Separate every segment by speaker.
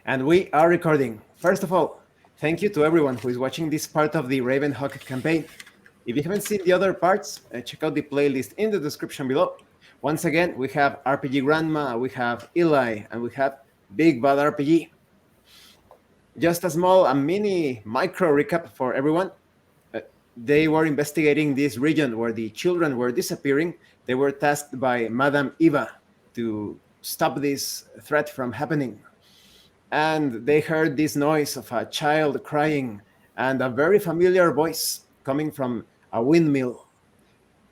Speaker 1: And we are recording. First of all, thank you to everyone who is watching this part of the Ravenhawk campaign. If you haven't seen the other parts, check out the playlist in the description below. Once again, we have RPG Grandma, we have Eli, and we have Big Bad RPG. Just a mini micro recap for everyone. They were investigating this region where the children were disappearing. They were tasked by Madame Eva to stop this threat from happening. And they heard this noise of a child crying and a very familiar voice coming from a windmill.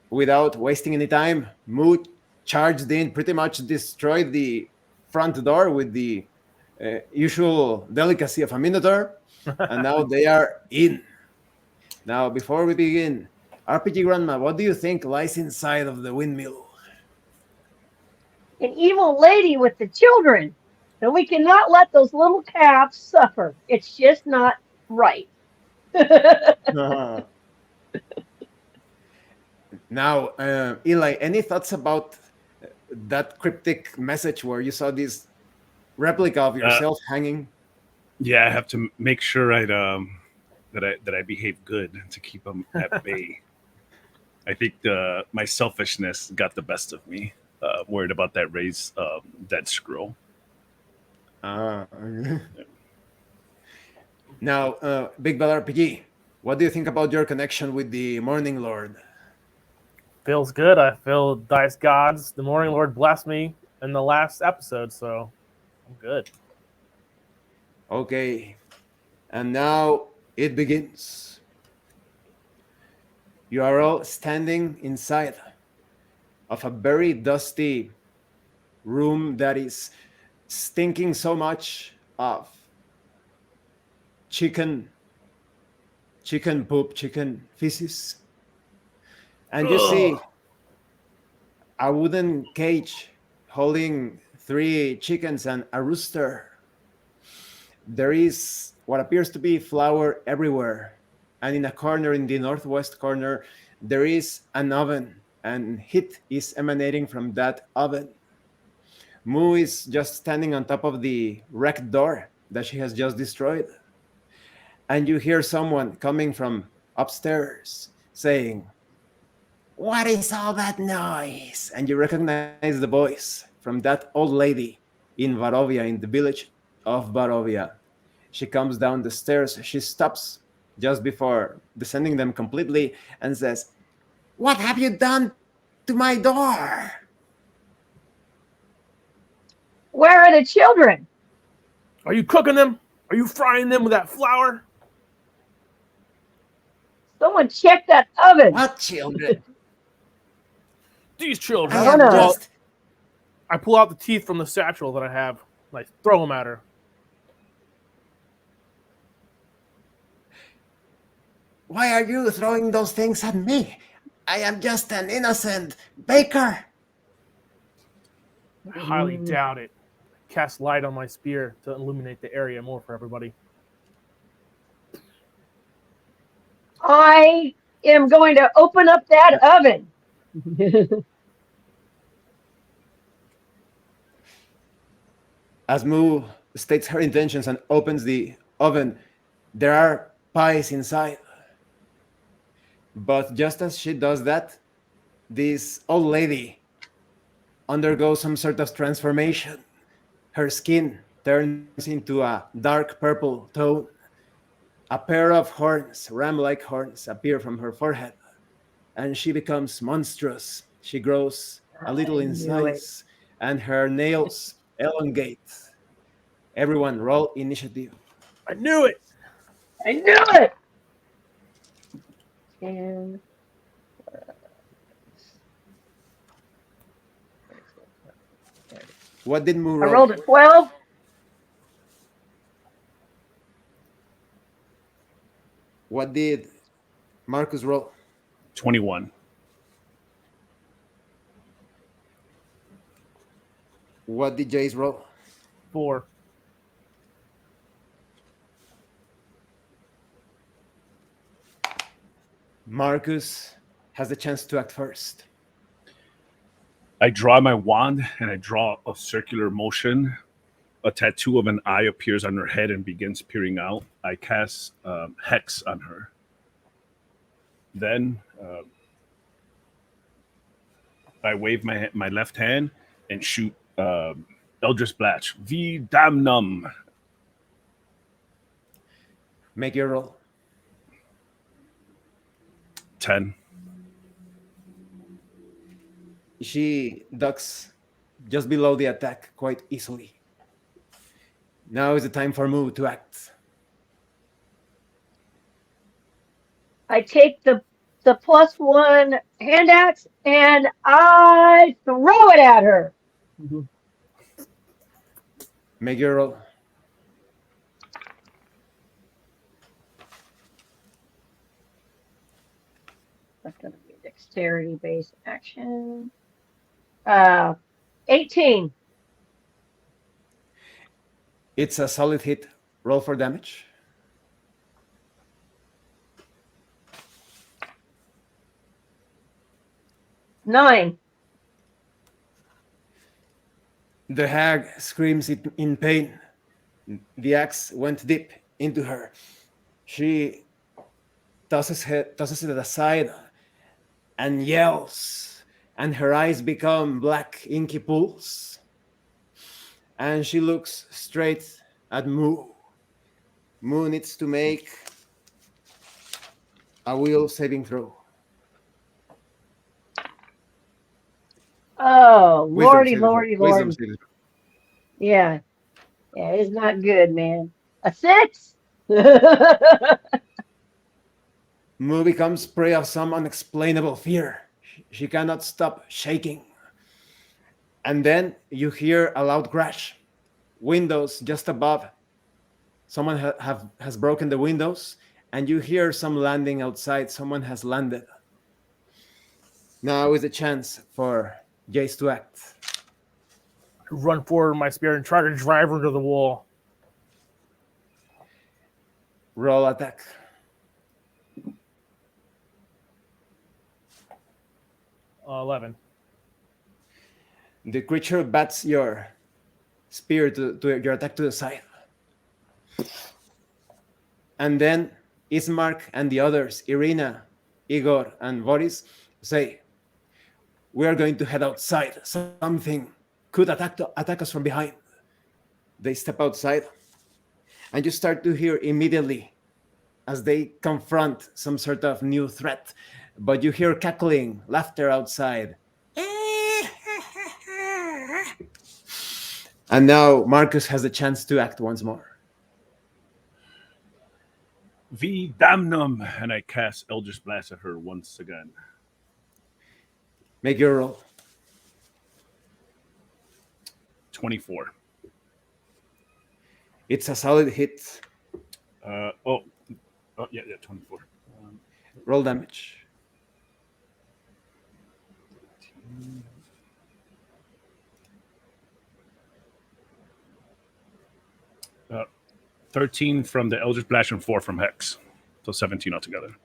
Speaker 1: Without wasting any time, Moo charged in, pretty much destroyed the front door with the usual delicacy of a minotaur, and now they are in. Now, before we begin, RPG Grandma, what do you think lies inside of the windmill?
Speaker 2: An evil lady with the children. And we cannot let those little calves suffer. It's just not right.
Speaker 1: Now, Eli, any thoughts about that cryptic message where you saw this replica of yourself hanging?
Speaker 3: Yeah, I have to make sure that I behave good to keep them at bay. I think my selfishness got the best of me. Worried about that raised dead scroll.
Speaker 1: Now, Big Bad RPG, what do you think about your connection with the Morning Lord?
Speaker 4: Feels good. I feel dice gods. The Morning Lord blessed me in the last episode, so I'm good.
Speaker 1: Okay, and now it begins. You are all standing inside of a very dusty room that is stinking so much of chicken poop, chicken feces. And you see a wooden cage holding 3 chickens and a rooster. There is what appears to be flour everywhere. And in a corner, in the northwest corner, there is an oven, and heat is emanating from that oven. Moo is just standing on top of the wrecked door that she has just destroyed. And you hear someone coming from upstairs saying, "What is all that noise?" And you recognize the voice from that old lady in Barovia, in the village of Barovia. She comes down the stairs. She stops just before descending them completely and says, "What have you done to my door?"
Speaker 2: Where are the children?
Speaker 4: Are you cooking them? Are you frying them with that flour?
Speaker 2: Someone check that oven.
Speaker 1: What children?
Speaker 4: These children.
Speaker 2: I don't know.
Speaker 4: Well, I pull out the teeth from the satchel that I have. Like, throw them at her.
Speaker 1: Why are you throwing those things at me? I am just an innocent baker.
Speaker 4: I highly doubt it. Cast light on my spear to illuminate the area more for everybody.
Speaker 2: I am going to open up that oven.
Speaker 1: As Moo states her intentions and opens the oven, there are pies inside. But just as she does that, this old lady undergoes some sort of transformation. Her skin turns into a dark purple tone. A pair of horns, ram-like horns, appear from her forehead, and she becomes monstrous. She grows a little in size, and her nails elongate. Everyone, roll initiative.
Speaker 4: I knew it!
Speaker 2: I knew it. 10.
Speaker 1: What did Moo
Speaker 2: I
Speaker 1: roll?
Speaker 2: rolled a 12.
Speaker 1: What did Marcus roll?
Speaker 3: 21.
Speaker 1: What did Jace roll?
Speaker 4: 4.
Speaker 1: Marcus has the chance to act first.
Speaker 3: I draw my wand and I draw a circular motion a tattoo of an eye appears on her head and begins peering out. I cast Hex on her. Then I wave my left hand and shoot Eldritch Blast. V Damnum.
Speaker 1: Make your roll.
Speaker 3: 10.
Speaker 1: She ducks just below the attack quite easily. Now is the time for Moo to act.
Speaker 2: I take the +1 hand axe and I throw it at her.
Speaker 1: Make your roll.
Speaker 2: That's going to be a dexterity-based action. 18.
Speaker 1: It's a solid hit. Roll for damage.
Speaker 2: Nine.
Speaker 1: The hag screams in pain. The axe went deep into her. She tosses it aside and yells, and her eyes become black inky pools. And she looks straight at Moo. Moo needs to make a will saving throw.
Speaker 2: Oh,
Speaker 1: Wisdom
Speaker 2: lordy,
Speaker 1: saving throw.
Speaker 2: lordy,
Speaker 1: Wisdom
Speaker 2: lordy.
Speaker 1: saving throw.
Speaker 2: Yeah. Yeah, it's not good, man. A 6?
Speaker 1: Moo becomes prey of some unexplainable fear. She cannot stop shaking. And then you hear a loud crash. Windows just above. Someone has broken the windows, and you hear some landing outside. Someone has landed. Now is the chance for Jace to act.
Speaker 4: Run forward with my spear and try to drive her to the wall.
Speaker 1: Roll attack.
Speaker 4: Uh, 11.
Speaker 1: The creature bats your spear to your attack to the side. And then Ismark and the others, Irina, Igor, and Boris, say, "We are going to head outside. Something could attack us from behind." They step outside, and you start to hear immediately as they confront some sort of new threat. But you hear cackling, laughter outside. And now Marcus has a chance to act once more.
Speaker 3: V Damnum. And I cast Eldritch Blast at her once again.
Speaker 1: Make your roll.
Speaker 3: 24.
Speaker 1: It's a solid hit.
Speaker 3: Yeah, 24.
Speaker 1: Roll damage.
Speaker 3: 13 from the Eldritch Blast and 4 from Hex. So 17 altogether.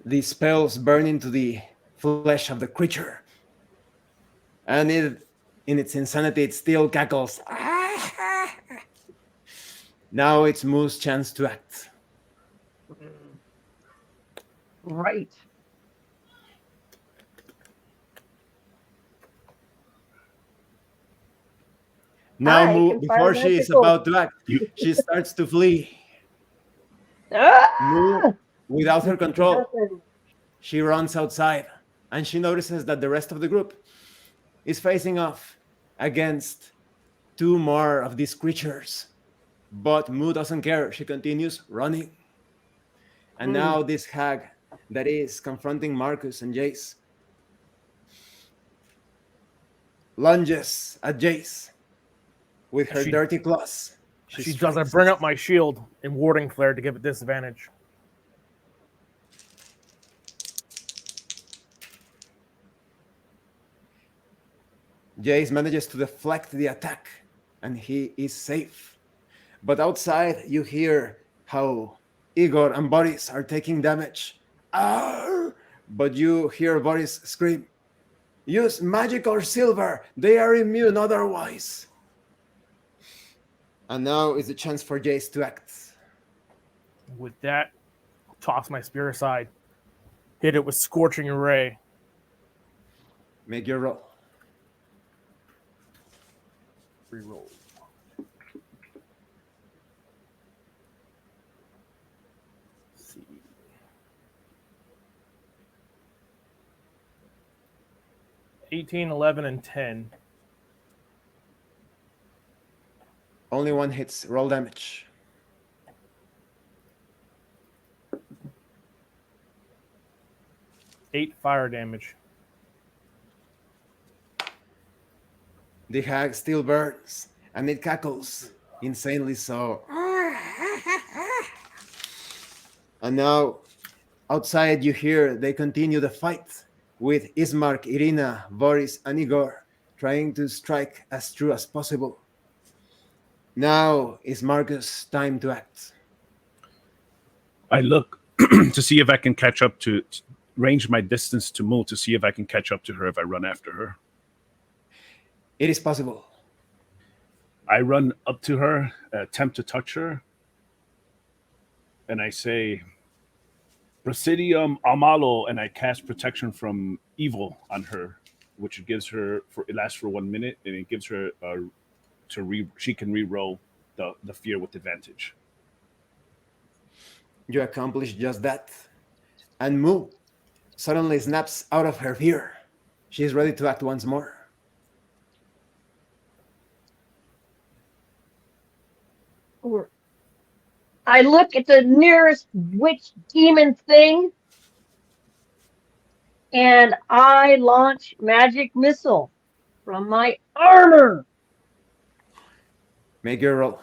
Speaker 1: These spells burn into the flesh of the creature. And in its insanity, it still cackles. Now it's Moo's chance to act.
Speaker 2: Right.
Speaker 1: Now,
Speaker 2: I
Speaker 1: Moo,
Speaker 2: can fire
Speaker 1: before she is
Speaker 2: magical.
Speaker 1: about to act, she starts to flee.
Speaker 2: Ah!
Speaker 1: Moo, without her control,
Speaker 2: Nothing.
Speaker 1: she runs outside, and she notices that the rest of the group is facing off against 2 more of these creatures. But Moo doesn't care. She continues running. And now this hag that is confronting Marcus and Jace lunges at Jace with her dirty claws.
Speaker 4: She doesn't bring up my shield and warding flare to give it disadvantage.
Speaker 1: Jace manages to deflect the attack, and he is safe. But outside, you hear how Igor and Boris are taking damage. Arr! But you hear Boris scream, Use magic or silver. They are immune otherwise. And now is the chance for Jace to act.
Speaker 4: With that, I'll toss my spear aside. Hit it with Scorching Ray.
Speaker 1: Make your roll.
Speaker 4: Reroll. Let's see. 18, 11, and 10.
Speaker 1: Only one hits. Roll damage.
Speaker 4: Eight fire damage.
Speaker 1: The hag still burns, and it cackles insanely so. And now, outside you hear they continue the fight, with Ismark, Irina, Boris, and Igor trying to strike as true as possible. Now is Marcus' time to act.
Speaker 3: I look to see if I can catch up to range my distance to move to see if I can catch up to her if I run after her.
Speaker 1: It is possible.
Speaker 3: I run up to her, attempt to touch her, and I say, Presidium Amalo, and I cast protection from evil on her, which gives her, it lasts for 1 minute, and it gives her she can re-roll the fear with advantage.
Speaker 1: You accomplish just that. And Moo suddenly snaps out of her fear. She is ready to act once more.
Speaker 2: I look at the nearest witch demon thing, and I launch magic missile from my armor.
Speaker 1: Make your roll.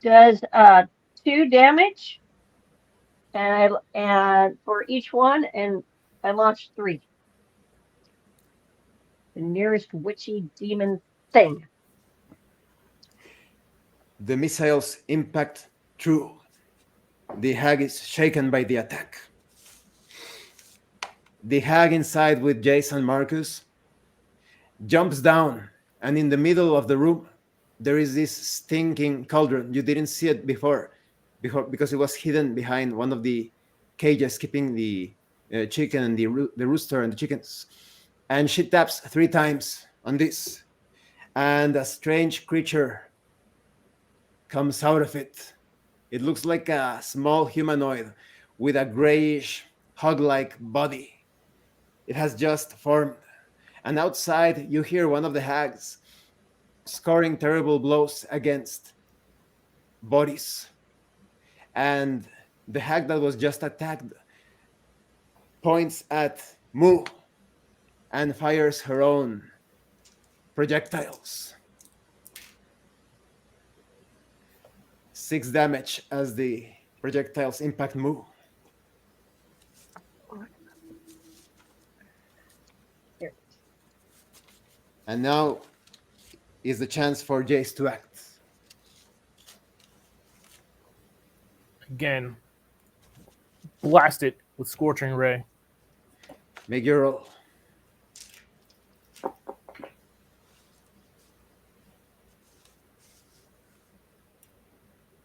Speaker 2: Does 2 damage, and for each one, and I launched 3. The nearest witchy demon thing.
Speaker 1: The missiles impact true. The hag is shaken by the attack. The hag inside with Jason Marcus jumps down, and in the middle of the room, there is this stinking cauldron. You didn't see it before because it was hidden behind one of the cages keeping the chicken and the rooster and the chickens. And she taps 3 times on this, and a strange creature comes out of it. It looks like a small humanoid with a grayish, hog-like body. It has just formed. And outside, you hear one of the hags scoring terrible blows against bodies. And the hag that was just attacked points at Moo and fires her own projectiles. 6 damage as the projectiles impact Moo. And now is the chance for Jace to act.
Speaker 4: Again, blast it with Scorching Ray.
Speaker 1: Make your roll.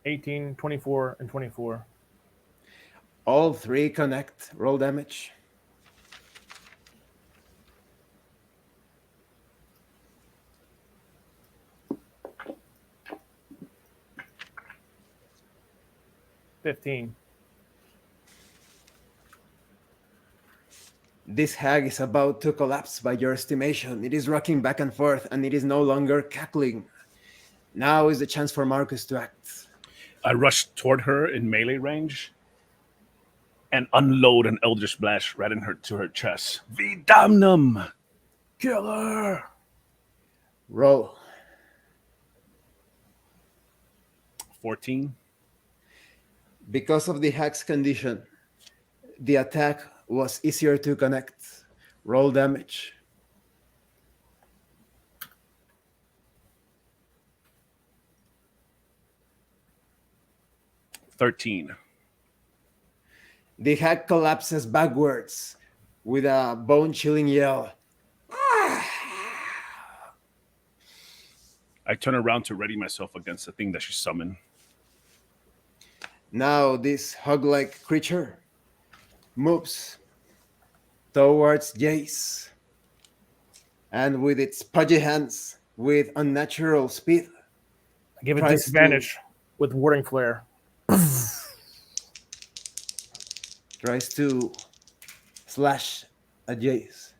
Speaker 4: $18, 24, and 24.
Speaker 1: All 3 connect. Roll damage.
Speaker 4: $15.
Speaker 1: This hag is about to collapse by your estimation. It is rocking back and forth, and it is no longer cackling. Now is the chance for Marcus to act.
Speaker 3: I rush toward her in melee range and unload an Eldritch Blast right in her chest. Vidamnum! Kill her!
Speaker 1: Roll.
Speaker 3: 14.
Speaker 1: Because of the hag's condition, the attack was easier to connect. Roll damage.
Speaker 3: 13.
Speaker 1: The hag collapses backwards with a bone-chilling yell.
Speaker 3: I turn around to ready myself against the thing that she summoned.
Speaker 1: Now this hog-like creature moves towards Jace, and with its pudgy hands, with unnatural speed,
Speaker 4: I give it
Speaker 1: tries
Speaker 4: disadvantage with warding flare.
Speaker 1: tries to slash at Jace.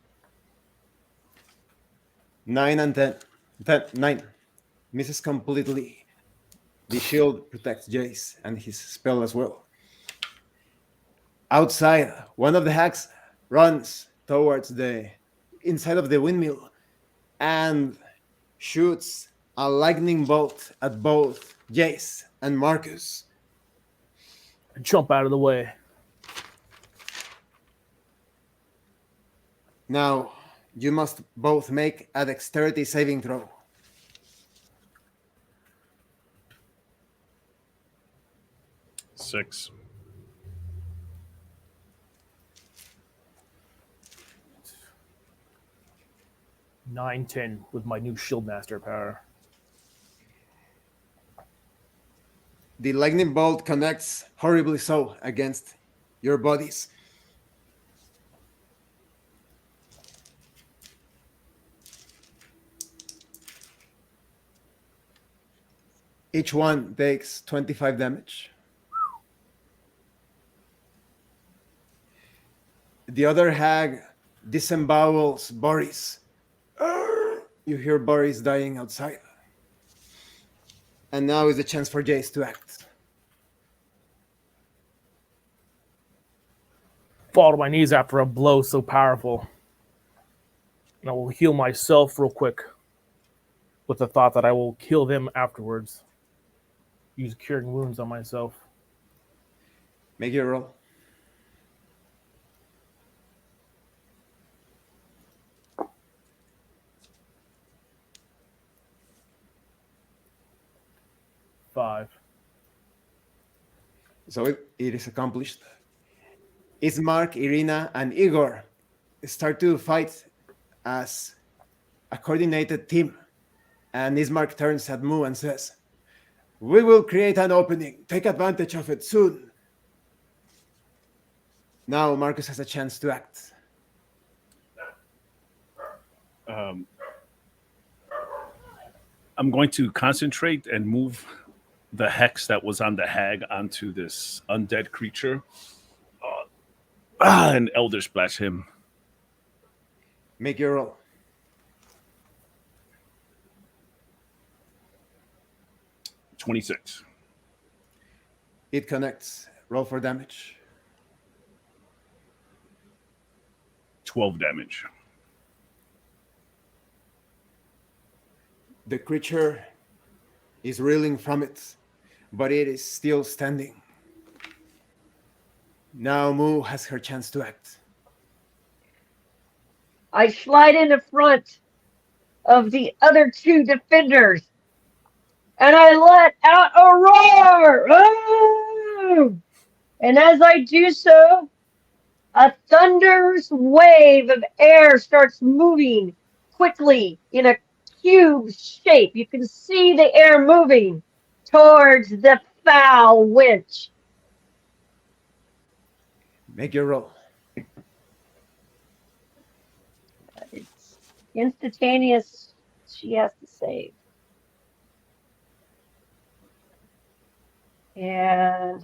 Speaker 1: 9 and 10. 9. Misses completely. The shield protects Jace and his spell as well. Outside, one of the hags runs towards the inside of the windmill and shoots a lightning bolt at both Jace and Marcus.
Speaker 4: Jump out of the way.
Speaker 1: Now, you must both make a dexterity saving throw.
Speaker 3: Six.
Speaker 4: Nine, 10 with my new shield master power.
Speaker 1: The lightning bolt connects horribly so against your bodies. Each one takes 25 damage. The other hag disembowels Boris. You hear Boris dying outside. And now is the chance for Jace to act.
Speaker 4: Fall to my knees after a blow so powerful. And I will heal myself real quick with the thought that I will kill them afterwards. Use curing wounds on myself.
Speaker 1: Make your roll.
Speaker 4: Five.
Speaker 1: So it is accomplished. Ismark, Irina, and Igor start to fight as a coordinated team. And Ismark turns at Mu and says, "We will create an opening. Take advantage of it soon." Now Marcus has a chance to act.
Speaker 3: I'm going to concentrate and move the hex that was on the hag onto this undead creature. And Elder Splash him.
Speaker 1: Make your roll.
Speaker 3: $26.
Speaker 1: It connects. Roll for damage.
Speaker 3: 12 damage.
Speaker 1: The creature is reeling from it, but it is still standing. Now Mu has her chance to act.
Speaker 2: I slide in the front of the other two defenders, and I let out a roar. Oh! And as I do so, a thunderous wave of air starts moving quickly in a cube shape. You can see the air moving towards the foul witch.
Speaker 1: Make your roll.
Speaker 2: It's instantaneous. She has to save. And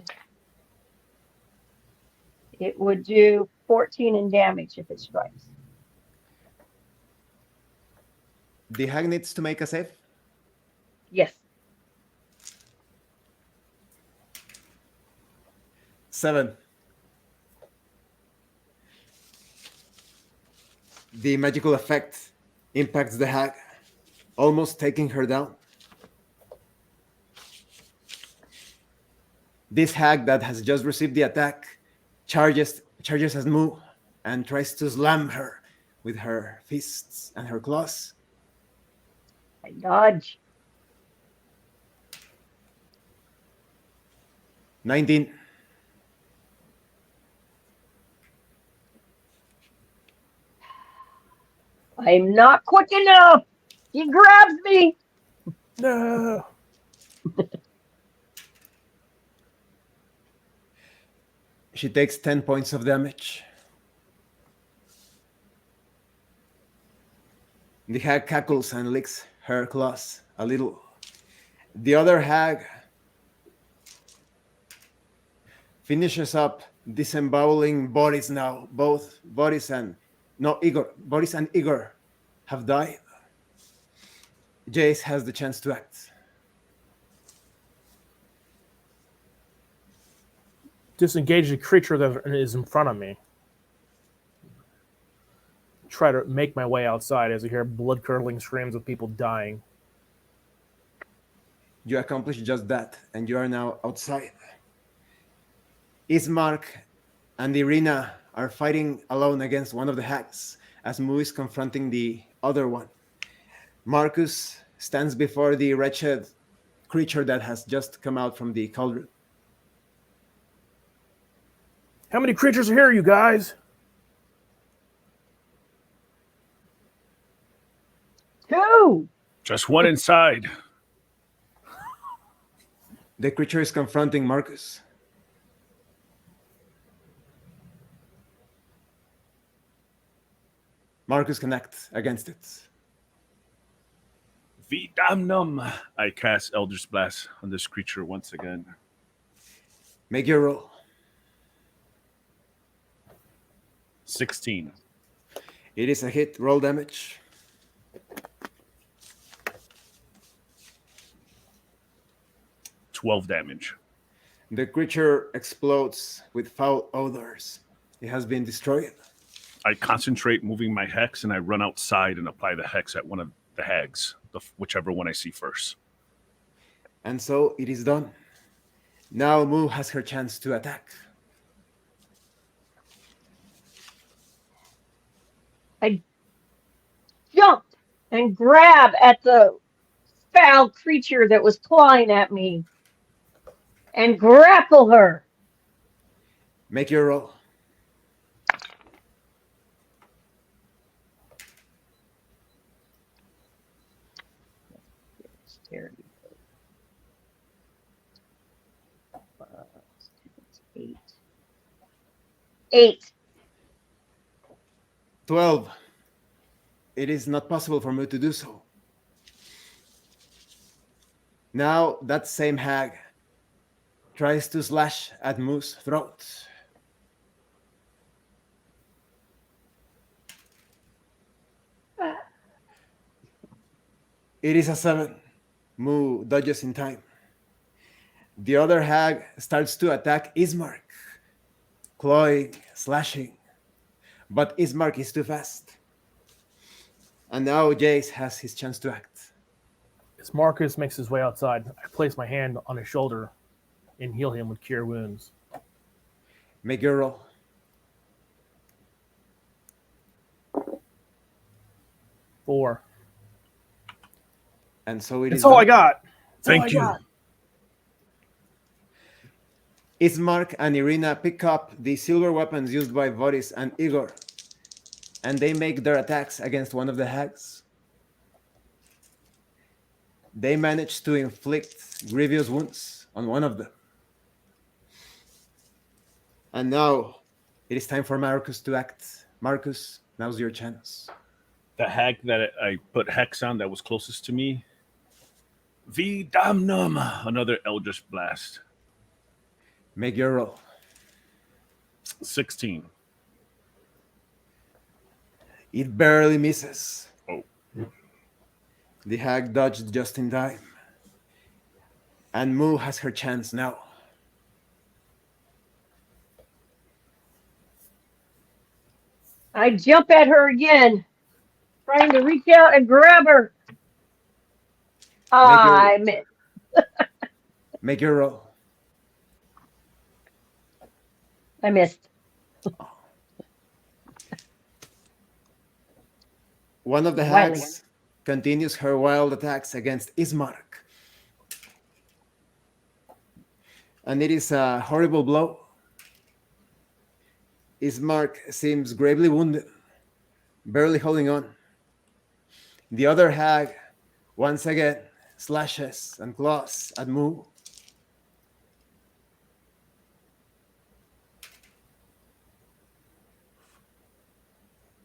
Speaker 2: it would do 14 in damage if it strikes.
Speaker 1: The hag needs to make a save.
Speaker 2: Yes.
Speaker 1: 7. The magical effect impacts the hag, almost taking her down. This hag that has just received the attack charges as Mu and tries to slam her with her fists and her claws.
Speaker 2: I dodge.
Speaker 1: 19.
Speaker 2: I'm not quick enough. He grabs me.
Speaker 4: No.
Speaker 1: She takes 10 points of damage. The hag cackles and licks her claws a little. The other hag finishes up disemboweling Boris now. Both Boris and Igor have died. Jace has the chance to act.
Speaker 4: Disengage the creature that is in front of me. Try to make my way outside as I hear blood-curdling screams of people dying.
Speaker 1: You accomplish just that, and you are now outside. Ismark and Irina are fighting alone against one of the hags, as Mu is confronting the other one. Marcus stands before the wretched creature that has just come out from the cauldron.
Speaker 4: How many creatures are here, you guys?
Speaker 2: 2.
Speaker 3: Just one inside.
Speaker 1: The creature is confronting Marcus. Marcus can act against it.
Speaker 3: Vidamnum. I cast Eldritch Blast on this creature once again.
Speaker 1: Make your roll.
Speaker 3: 16.
Speaker 1: It is a hit. Roll damage.
Speaker 3: $12 damage.
Speaker 1: The creature explodes with foul odors. It has been destroyed.
Speaker 3: I concentrate moving my hex, and I run outside and apply the hex at one of the hags, whichever one I see first.
Speaker 1: And so it is done. Now Mu has her chance to attack.
Speaker 2: I jump and grab at the foul creature that was clawing at me and grapple her.
Speaker 1: Make your roll.
Speaker 2: Eight.
Speaker 1: 12. It is not possible for Mu to do so. Now that same hag tries to slash at Mu's throat. It is a 7. Mu dodges in time. The other hag starts to attack Ismark, clawing, slashing. But Ismark is too fast. And now Jace has his chance to act.
Speaker 4: As Marcus makes his way outside, I place my hand on his shoulder and heal him with Cure Wounds.
Speaker 1: Make your roll.
Speaker 4: Four.
Speaker 1: And so it
Speaker 4: That's
Speaker 1: is
Speaker 4: all
Speaker 1: done.
Speaker 4: I got.
Speaker 3: Thank you.
Speaker 1: Ismark and Irina pick up the silver weapons used by Boris and Igor, and they make their attacks against one of the hags. They manage to inflict grievous wounds on one of them. And now it is time for Marcus to act. Marcus, now's your chance.
Speaker 3: The hag that I put hex on that was closest to me. Vidamnum. Another Eldritch Blast.
Speaker 1: Make your roll.
Speaker 3: 16.
Speaker 1: It barely misses.
Speaker 3: Oh.
Speaker 1: The hag dodged just in time. And Mu has her chance now.
Speaker 2: I jump at her again, trying to reach out and grab her. I missed.
Speaker 1: Make your roll.
Speaker 2: I missed.
Speaker 1: One of the hags continues her wild attacks against Ismark. and it is a horrible blow. Ismark seems gravely wounded, barely holding on. The other hag, once again, slashes and claws at Moo.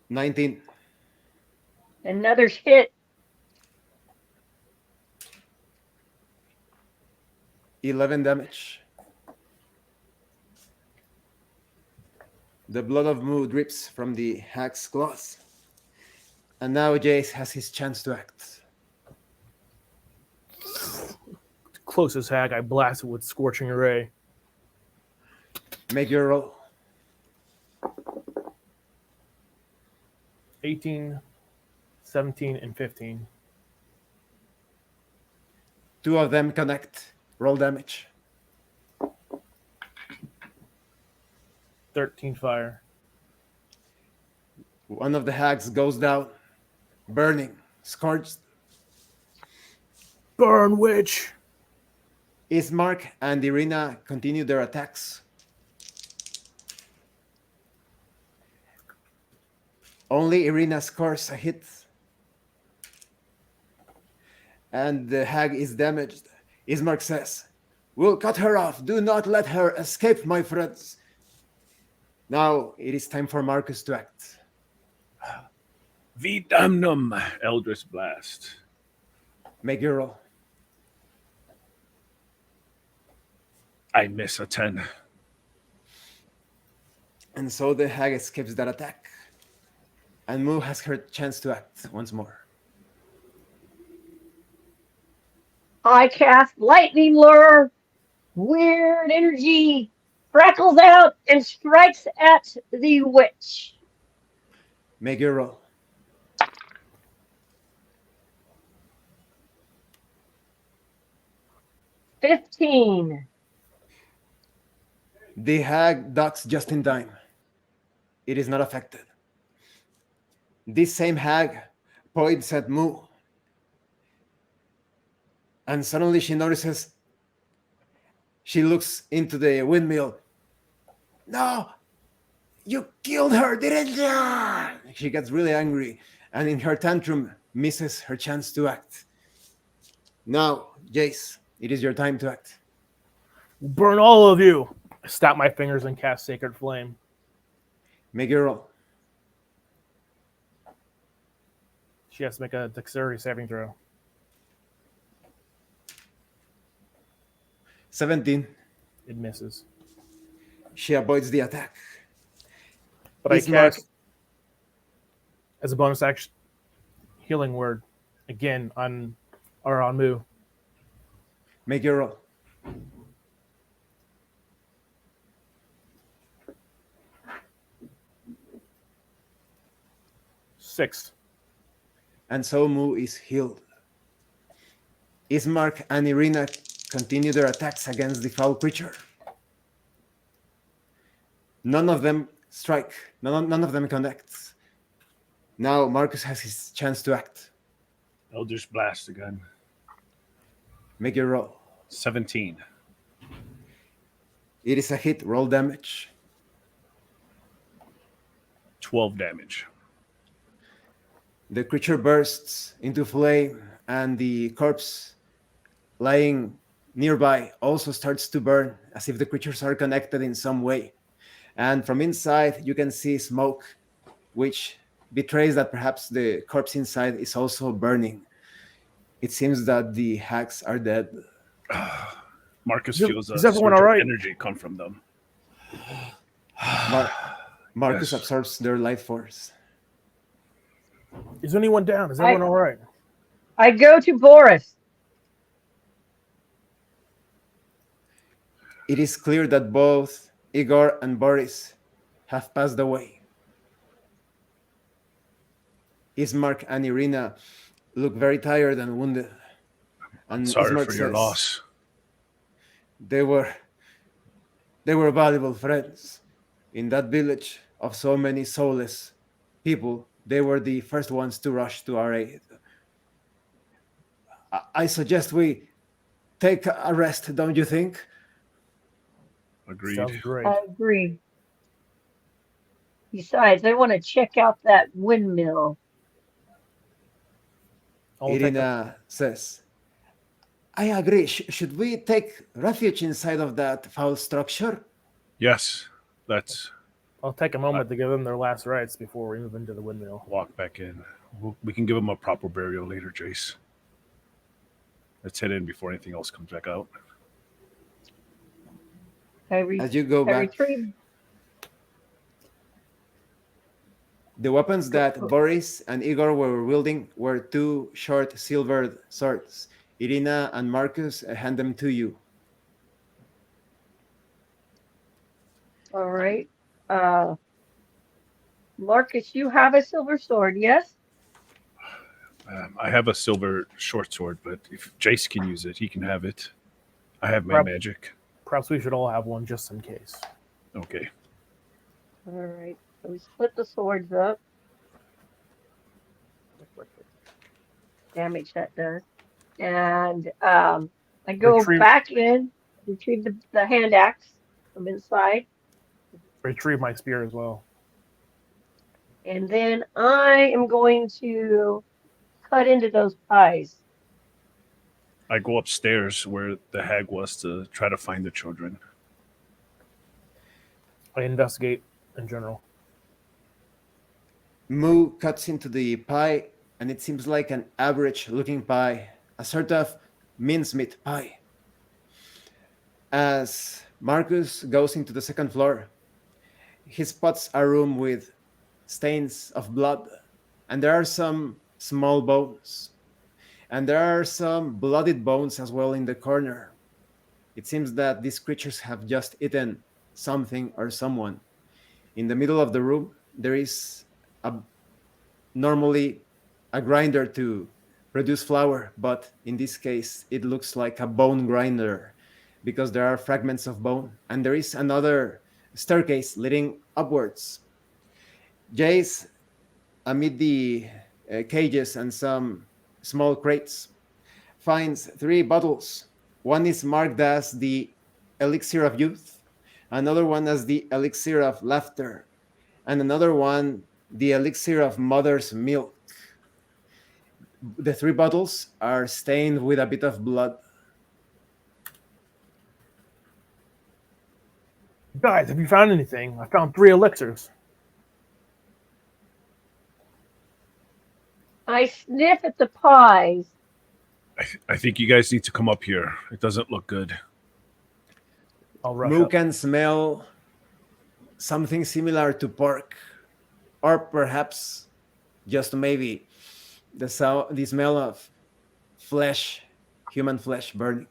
Speaker 1: "19.
Speaker 2: Another hit.
Speaker 1: 11 damage. The blood of Moo drips from the hag's claws. And now Jace has his chance to act.
Speaker 4: Closest hag, I blast it with Scorching Ray.
Speaker 1: Make your roll.
Speaker 4: 18, 17, and 15.
Speaker 1: 2 of them connect. Roll damage.
Speaker 4: 13 fire.
Speaker 1: One of the hags goes down, burning, scorched.
Speaker 4: Burn, witch!
Speaker 1: Ismark and Irina continue their attacks. Only Irina scores a hit. And the hag is damaged. Ismark says, "We'll cut her off. Do not let her escape, my friends." Now it is time for Marcus to act.
Speaker 3: Vidamnum, Eldritch Blast.
Speaker 1: Make your roll.
Speaker 3: I miss a 10.
Speaker 1: And so the hag escapes that attack. And Moo has her chance to act once more.
Speaker 2: I cast Lightning Lure. Weird energy crackles out and strikes at the witch.
Speaker 1: Make your roll.
Speaker 2: $15.
Speaker 1: The hag ducks just in time. It is not affected. This same hag points at Moo. And suddenly she notices, she looks into the windmill. "No, you killed her, didn't you?" She gets really angry and in her tantrum misses her chance to act. Now, Jace, it is your time to act.
Speaker 4: Burn all of you! I snap my fingers and cast Sacred Flame.
Speaker 1: Make your roll.
Speaker 4: She has to make a dexterity saving throw.
Speaker 1: 17.
Speaker 4: It misses.
Speaker 1: She avoids the attack.
Speaker 4: But I
Speaker 1: Ismark-
Speaker 4: cast, as a bonus action, Healing Word again on Moo.
Speaker 1: Make your roll.
Speaker 4: Six.
Speaker 1: And so Moo is healed. Ismark and Irina continue their attacks against the foul creature. None of them strike. None of them connect. Now Marcus has his chance to act.
Speaker 3: Eldritch Blast again.
Speaker 1: Make your roll.
Speaker 3: 17.
Speaker 1: It is a hit. Roll damage.
Speaker 3: 12 damage.
Speaker 1: The creature bursts into flame, and the corpse lying nearby also starts to burn, as if the creatures are connected in some way. And from inside, you can see smoke, which betrays that perhaps the corpse inside is also burning. It seems that the hags are dead.
Speaker 3: Marcus
Speaker 4: Is-
Speaker 3: feels a
Speaker 4: is everyone
Speaker 3: surge of
Speaker 4: all right?
Speaker 3: energy come from them.
Speaker 1: Marcus
Speaker 3: Yes.
Speaker 1: absorbs their life force.
Speaker 4: Is anyone down? Is everyone all right?
Speaker 2: I go to Boris.
Speaker 1: It is clear that both Igor and Boris have passed away. Ismark and Irina look very tired and wounded. And
Speaker 3: Sorry
Speaker 1: Ismark
Speaker 3: for your
Speaker 1: says,
Speaker 3: loss.
Speaker 1: They were valuable friends. In that village of so many soulless people, they were the first ones to rush to our aid. I suggest we take a rest, don't you think?
Speaker 3: Agreed.
Speaker 4: Sounds great.
Speaker 2: I agree. Besides, I want to check out that windmill.
Speaker 4: I'll take a,
Speaker 1: Irina says, I agree. Should we take refuge inside of that foul structure?
Speaker 3: Yes, let's
Speaker 4: I'll take a moment to give them their last rites before we move into the windmill.
Speaker 3: walk back in. We can give them a proper burial later, Jace. Let's head in before anything else comes back out.
Speaker 1: As you go
Speaker 2: I
Speaker 1: back,
Speaker 2: retrieve.
Speaker 1: the weapons that Boris and Igor were wielding were two short silvered swords. Irina and Marcus hand them to you.
Speaker 2: All right. Marcus, you have a silver sword, yes?
Speaker 3: I have a silver short sword, but if Jace can use it, he can have it. I have my magic.
Speaker 4: Perhaps we should all have one just in case.
Speaker 3: Okay.
Speaker 2: All right. So we split the swords up. Damage that does. And I go back in, retrieve the hand axe from inside.
Speaker 4: Retrieve my spear as well.
Speaker 2: And then I am going to cut into those pies.
Speaker 3: I go upstairs where the hag was to try to find the children.
Speaker 4: I investigate in general.
Speaker 1: Moo cuts into the pie, and it seems like an average-looking pie, a sort of mincemeat pie. As Marcus goes into the second floor, he spots a room with stains of blood, and there are some small bones, and there are some bloodied bones as well in the corner. It seems that these creatures have just eaten something or someone. In the middle of the room, there is normally a grinder to produce flour, but in this case, it looks like a bone grinder because there are fragments of bone, and there is another staircase leading upwards. Jace, amid the cages and some small crates, finds 3 bottles. One is marked as the elixir of youth, another one as the elixir of laughter, and another one the elixir of mother's milk. The 3 bottles are stained with a bit of blood.
Speaker 4: Guys, have you found anything? I found 3 elixirs.
Speaker 2: I sniff at the pies.
Speaker 3: I think you guys need to come up here. It doesn't look good.
Speaker 4: I'll rush
Speaker 1: Moo
Speaker 4: up.
Speaker 1: can smell something similar to pork, or perhaps just maybe the smell of flesh, human flesh burning.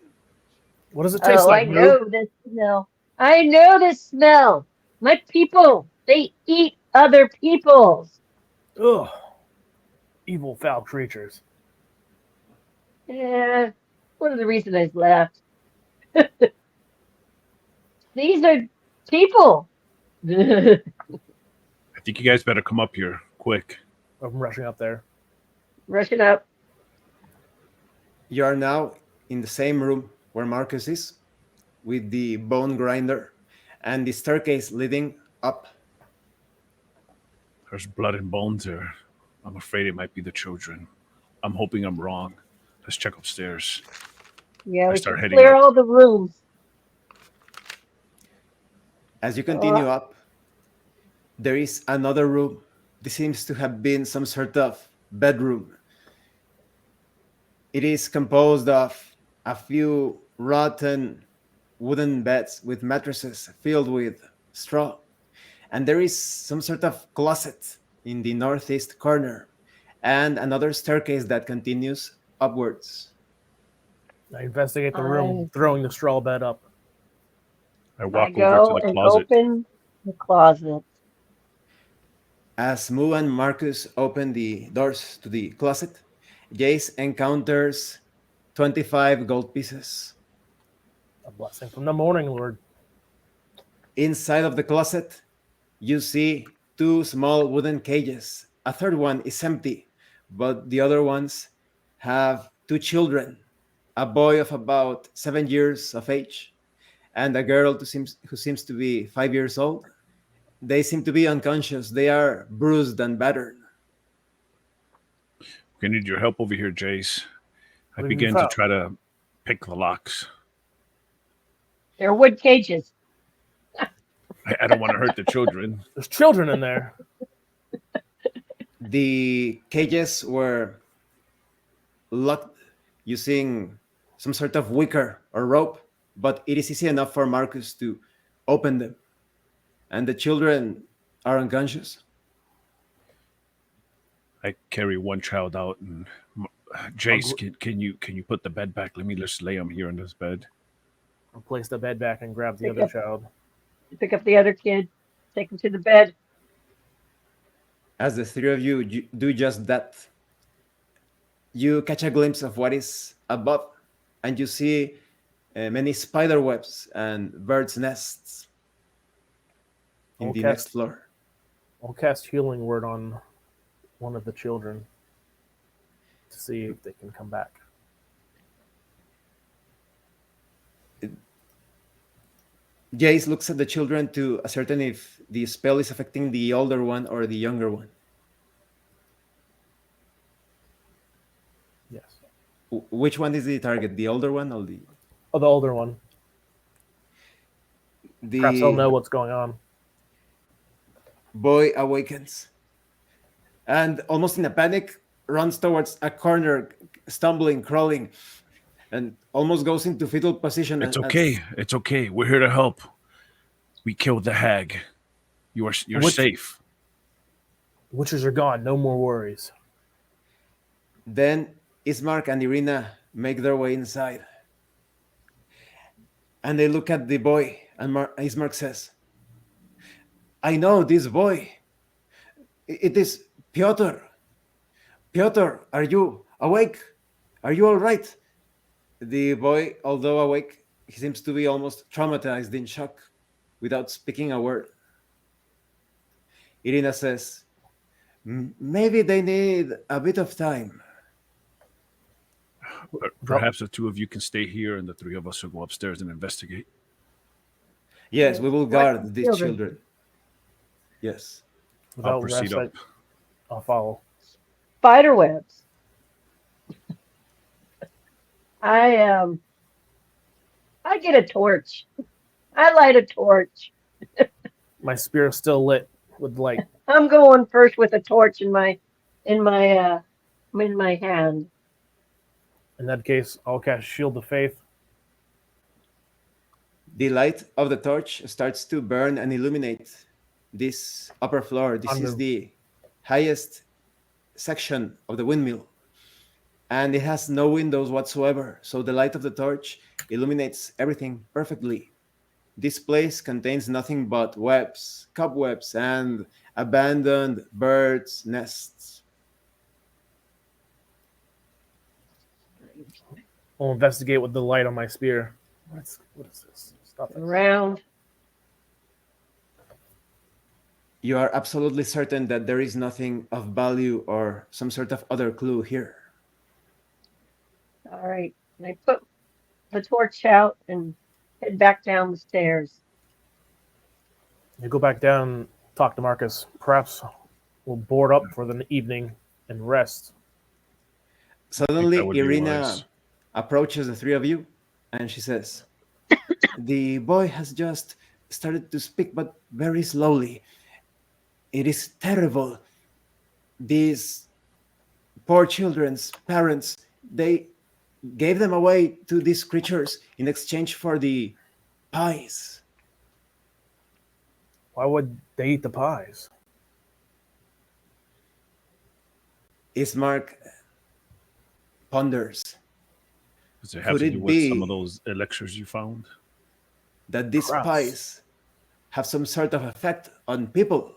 Speaker 4: What does it taste
Speaker 2: Oh,
Speaker 4: like,
Speaker 2: I
Speaker 4: Moo?
Speaker 2: know this smell. I know this smell. My people, they eat other people's.
Speaker 4: Ugh. Evil, foul creatures.
Speaker 2: Yeah, one of the reasons I left. These are people.
Speaker 3: I think you guys better come up here quick.
Speaker 4: I'm rushing up there.
Speaker 2: Rush it up.
Speaker 1: You are now in the same room where Marcus is, with the bone grinder and the staircase leading up.
Speaker 3: There's blood and bones there. I'm afraid it might be the children. I'm hoping I'm wrong. Let's check upstairs.
Speaker 2: Yeah, we
Speaker 3: start
Speaker 2: should
Speaker 3: heading
Speaker 2: clear
Speaker 3: up.
Speaker 2: all the rooms.
Speaker 1: As you continue up, there is another room. This seems to have been some sort of bedroom. It is composed of a few rotten wooden beds with mattresses filled with straw. And there is some sort of closet in the northeast corner and another staircase that continues upwards.
Speaker 4: I investigate the room, throwing the straw bed up.
Speaker 3: I
Speaker 2: I
Speaker 3: walk over
Speaker 2: go
Speaker 3: to the
Speaker 2: and
Speaker 3: closet.
Speaker 2: open the closet.
Speaker 1: As Moo and Marcus open the doors to the closet, Jace encounters 25 gold pieces.
Speaker 4: A blessing from the Morning Lord.
Speaker 1: Inside of the closet, you see 2 small wooden cages. A third one is empty, but the other ones have 2 children, a boy of about 7 years of age and a girl who seems to be 5 years old. They seem to be unconscious. They are bruised and battered.
Speaker 3: We need your help over here, Jace. I
Speaker 4: What have you
Speaker 3: began to
Speaker 4: found?
Speaker 3: try to pick the locks.
Speaker 2: They're wood cages.
Speaker 3: I don't want to hurt the children.
Speaker 4: There's children in there.
Speaker 1: The cages were locked using some sort of wicker or rope, but it is easy enough for Marcus to open them. And the children are unconscious.
Speaker 3: I carry one child out, and Jace, can you put the bed back? Let me just lay him here in this bed.
Speaker 4: I'll place the bed back and grab the
Speaker 2: Pick
Speaker 4: other
Speaker 2: up-
Speaker 4: child.
Speaker 2: Pick up the other kid, take him to the bed.
Speaker 1: As the three of you do just that, you catch a glimpse of what is above, and you see many spider webs and birds' nests in the
Speaker 4: Okay.
Speaker 1: next floor.
Speaker 4: I'll cast Healing Word on one of the children to see if they can come back.
Speaker 1: Jace looks at the children to ascertain if the spell is affecting the older one or the younger one.
Speaker 4: Yes.
Speaker 1: Which one is the target? The older one or the
Speaker 4: Oh, the older one. Perhaps they'll know what's going on.
Speaker 1: boy awakens and almost in a panic runs towards a corner, stumbling, crawling, and almost goes into fetal position.
Speaker 3: It's okay. It's okay. We're here to help. We killed the hag. You're safe.
Speaker 4: The witches are gone. No more worries.
Speaker 1: Then Ismark and Irina make their way inside. And they look at the boy, and Ismark says, I know this boy. It is Piotr. Piotr, are you awake? Are you all right? The boy, although awake, he seems to be almost traumatized, in shock, without speaking a word. Irina says, maybe they need a bit of time.
Speaker 3: Perhaps the two of you can stay here, and the three of us will go upstairs and investigate.
Speaker 1: Yes, we will guard these
Speaker 2: children?
Speaker 1: children. Yes.
Speaker 4: Without
Speaker 3: I'll proceed
Speaker 4: rest,
Speaker 3: up.
Speaker 4: I'll follow.
Speaker 2: Spider webs. I get a torch. I light a torch.
Speaker 4: My spear is still lit with light.
Speaker 2: I'm going first with a torch in my hand.
Speaker 4: In that case, I'll cast Shield of Faith.
Speaker 1: The light of the torch starts to burn and illuminate this upper floor. This is the highest section of the windmill, and it has no windows whatsoever, so the light of the torch illuminates everything perfectly. This place contains nothing but webs, cobwebs, and abandoned birds' nests.
Speaker 4: I'll investigate with the light on my spear. What is this? Stop it.
Speaker 2: Around.
Speaker 1: You are absolutely certain that there is nothing of value or some sort of other clue here.
Speaker 2: All right. And I put the torch out and head back down the stairs.
Speaker 4: You go back down and talk to Marcus. Perhaps we'll board up for the evening and rest.
Speaker 1: Suddenly,
Speaker 3: that would be
Speaker 1: Irina
Speaker 3: wise.
Speaker 1: approaches the three of you, and she says, the boy has just started to speak, but very slowly. It is terrible. These poor children's parents, they gave them away to these creatures in exchange for the pies.
Speaker 4: Why would they eat the pies?
Speaker 1: Ismark ponders
Speaker 3: Does it have
Speaker 1: Could
Speaker 3: to
Speaker 1: it
Speaker 3: do with some
Speaker 1: be-
Speaker 3: of those elixirs you found?
Speaker 1: that these
Speaker 4: Perhaps.
Speaker 1: pies have some sort of effect on people.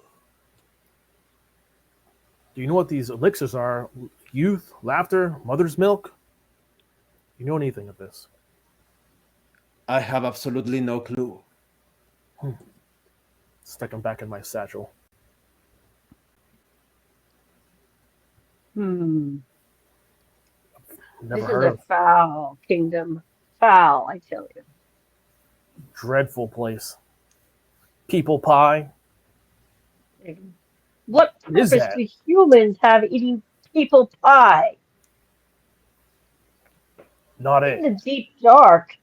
Speaker 4: Do you know what these elixirs are? Youth, laughter, mother's milk? Do you know anything of this?
Speaker 1: I have absolutely no clue.
Speaker 4: Stick them back in my satchel.
Speaker 2: Never
Speaker 4: Never
Speaker 2: this
Speaker 4: heard
Speaker 2: is a
Speaker 4: of.
Speaker 2: foul kingdom. Foul, I tell you.
Speaker 4: Dreadful place. People pie.
Speaker 2: What
Speaker 4: What is
Speaker 2: purpose
Speaker 4: that?
Speaker 2: do humans have eating people pie
Speaker 4: Not
Speaker 2: in
Speaker 4: it.
Speaker 2: the deep dark?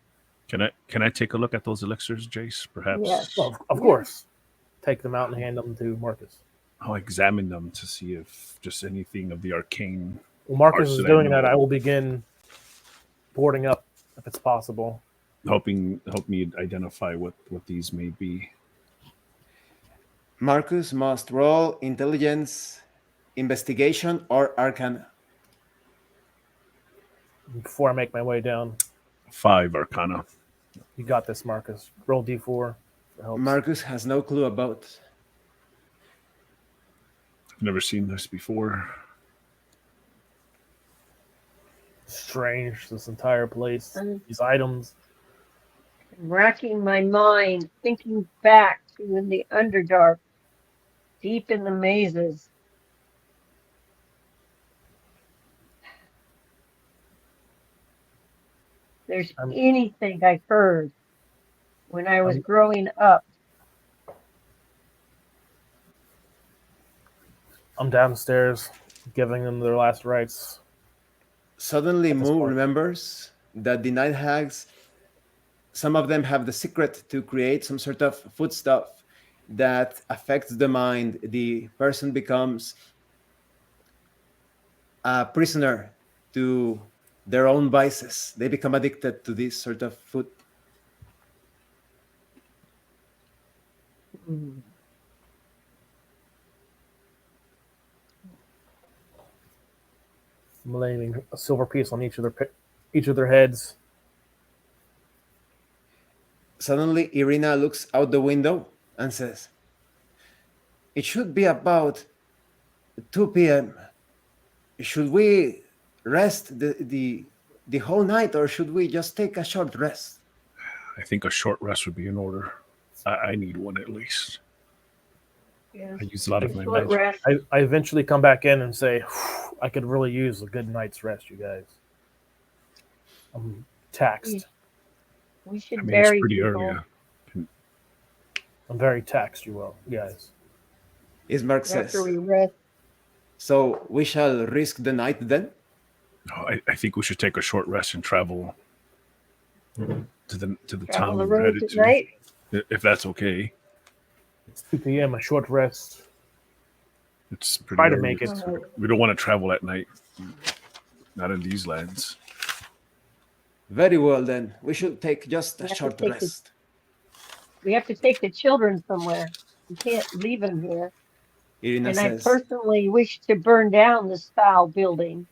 Speaker 3: Can I take a look at those elixirs, Jace?
Speaker 2: Yes.
Speaker 3: Perhaps
Speaker 4: Well, of course. Take them out and hand them to Marcus.
Speaker 3: I'll examine them to see if just anything of the arcane.
Speaker 4: While Marcus
Speaker 3: Parts
Speaker 4: is
Speaker 3: that I
Speaker 4: doing
Speaker 3: know
Speaker 4: that,
Speaker 3: of.
Speaker 4: I will begin boarding up if it's possible.
Speaker 3: Help me identify what these may be.
Speaker 1: Marcus must roll intelligence, investigation, or arcana.
Speaker 4: Before I make my way down.
Speaker 3: 5 Arcana.
Speaker 4: You got this, Marcus. Roll D4 for help.
Speaker 1: Marcus has no clue about.
Speaker 3: I've never seen this before.
Speaker 4: Strange, this entire place. These items.
Speaker 2: I'm racking my mind, thinking back to in the Underdark, deep in the mazes. There's anything I heard when I was growing up.
Speaker 4: I'm downstairs, giving them their last rites.
Speaker 1: Suddenly,
Speaker 4: this
Speaker 1: Moo
Speaker 4: point.
Speaker 1: remembers that the Night Hags, some of them have the secret to create some sort of foodstuff that affects the mind. The person becomes a prisoner to their own vices. They become addicted to this sort of food.
Speaker 4: I'm laying a silver piece on each of their heads.
Speaker 1: Suddenly, Irina looks out the window and says, "It should be about 2 p.m. Should we rest the whole night, or should we just take a short rest?"
Speaker 3: I think a short rest would be in order. I need one at least.
Speaker 2: Yes.
Speaker 3: I use a lot of my
Speaker 2: Short
Speaker 3: magic.
Speaker 2: rest.
Speaker 4: I eventually come back in and say, I could really use a good night's rest, you guys. I'm taxed.
Speaker 2: We should
Speaker 3: I mean,
Speaker 2: bury
Speaker 3: it's pretty
Speaker 2: people.
Speaker 3: early.
Speaker 4: I'm very taxed, you guys.
Speaker 1: Ismark says,
Speaker 2: After we rest.
Speaker 1: "So we shall risk the night then?"
Speaker 3: No, I think we should take a short rest and travel to the
Speaker 2: Travel
Speaker 3: town
Speaker 2: the
Speaker 3: we're
Speaker 2: roads
Speaker 3: headed
Speaker 2: at
Speaker 3: to,
Speaker 2: night.
Speaker 3: if that's okay.
Speaker 4: It's 2 p.m., a short rest.
Speaker 3: It's pretty
Speaker 4: Try to
Speaker 3: early.
Speaker 4: make it.
Speaker 3: We don't want to travel at night. Not in these lands.
Speaker 1: Very well then. We should take just
Speaker 2: We
Speaker 1: a
Speaker 2: have to
Speaker 1: short
Speaker 2: take the-
Speaker 1: rest.
Speaker 2: We have to take the children somewhere. We can't leave them here.
Speaker 1: Irina
Speaker 2: And I
Speaker 1: says,
Speaker 2: personally wish to burn down this foul building.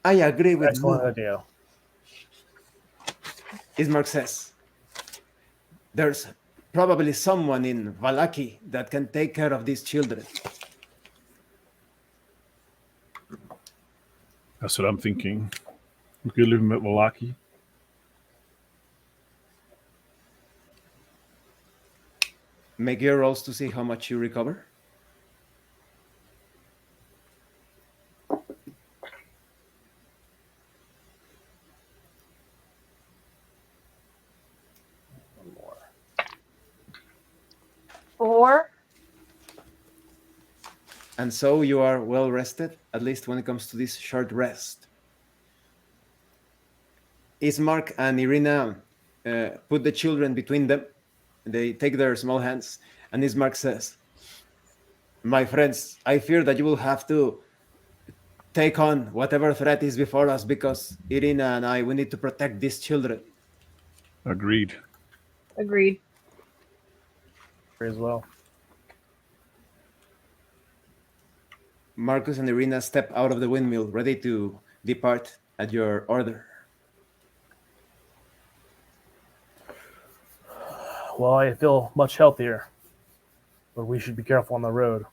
Speaker 1: "I agree with
Speaker 4: Excellent
Speaker 1: Moo."
Speaker 4: idea.
Speaker 1: Ismark says, "There's probably someone in Valaki that can take care of these children."
Speaker 3: That's what I'm thinking. We could live in Valaki.
Speaker 1: Make your rolls to see how much you recover.
Speaker 4: One more.
Speaker 2: 4.
Speaker 1: And so you are well rested, at least when it comes to this short rest. Ismark and Irina put the children between them. They take their small hands, and Ismark says, "My friends, I fear that you will have to take on whatever threat is before us, because Irina and I, we need to protect these children."
Speaker 3: Agreed.
Speaker 2: Agreed.
Speaker 4: As well.
Speaker 1: Marcus and Irina step out of the windmill, ready to depart at your order.
Speaker 4: Well, I feel much healthier, but we should be careful on the road.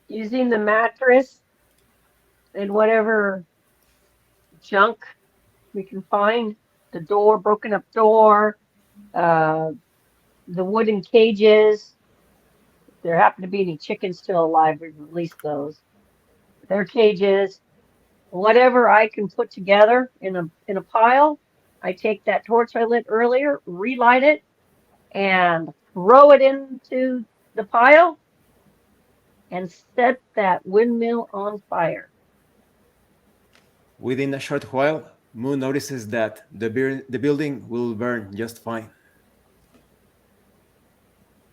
Speaker 2: Using the mattress and whatever junk we can find, the door, broken up door, the wooden cages. If there happen to be any chickens still alive, we release those. Their cages, whatever I can put together in a pile, I take that torch I lit earlier, relight it, and throw it into the pile and set that windmill on fire.
Speaker 1: Within a short while, Moo notices that the building will burn just fine.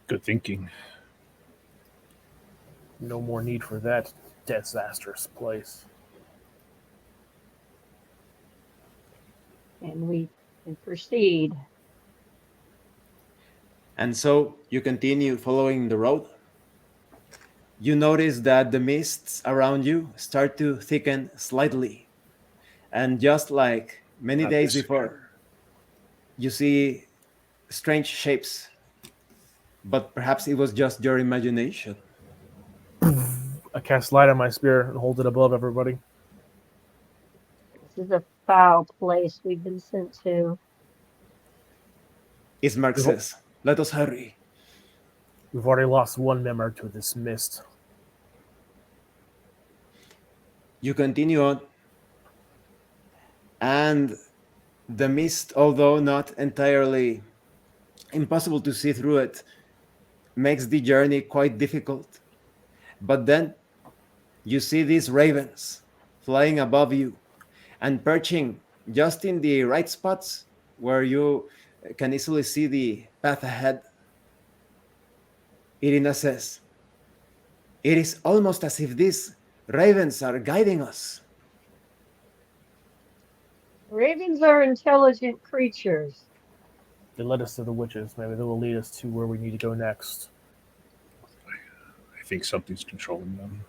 Speaker 3: Good thinking.
Speaker 4: No more need for that disastrous place.
Speaker 2: And we can proceed.
Speaker 1: And so you continue following the road. You notice that the mists around you start to thicken slightly. And just like many
Speaker 3: Not
Speaker 1: days
Speaker 3: this
Speaker 1: before, you see strange shapes. But perhaps it was just your imagination.
Speaker 4: I cast light on my spear and hold it above everybody.
Speaker 2: This is a foul place we've been sent to.
Speaker 1: Ismark says, "Let us hurry."
Speaker 4: We've already lost one member to this mist.
Speaker 1: You continue on. And the mist, although not entirely impossible to see through it, makes the journey quite difficult. But then you see these ravens flying above you and perching just in the right spots where you can easily see the path ahead. Irina says, "It is almost as if these ravens are guiding us."
Speaker 2: Ravens are intelligent creatures.
Speaker 4: They led us to the witches. Maybe they will lead us to where we need to go next.
Speaker 3: I think something's controlling them.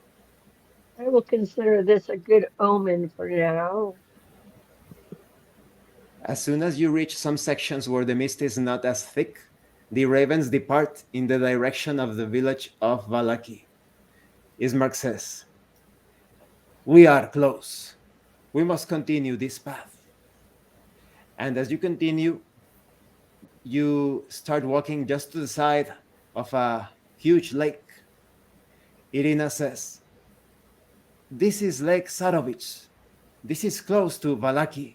Speaker 2: I will consider this a good omen for now.
Speaker 1: As soon as you reach some sections where the mist is not as thick, the ravens depart in the direction of the village of Vallaki. Ismark says, "We are close. We must continue this path." And as you continue, you start walking just to the side of a huge lake. Irina says, "This is Lake Sarovich. This is close to Vallaki."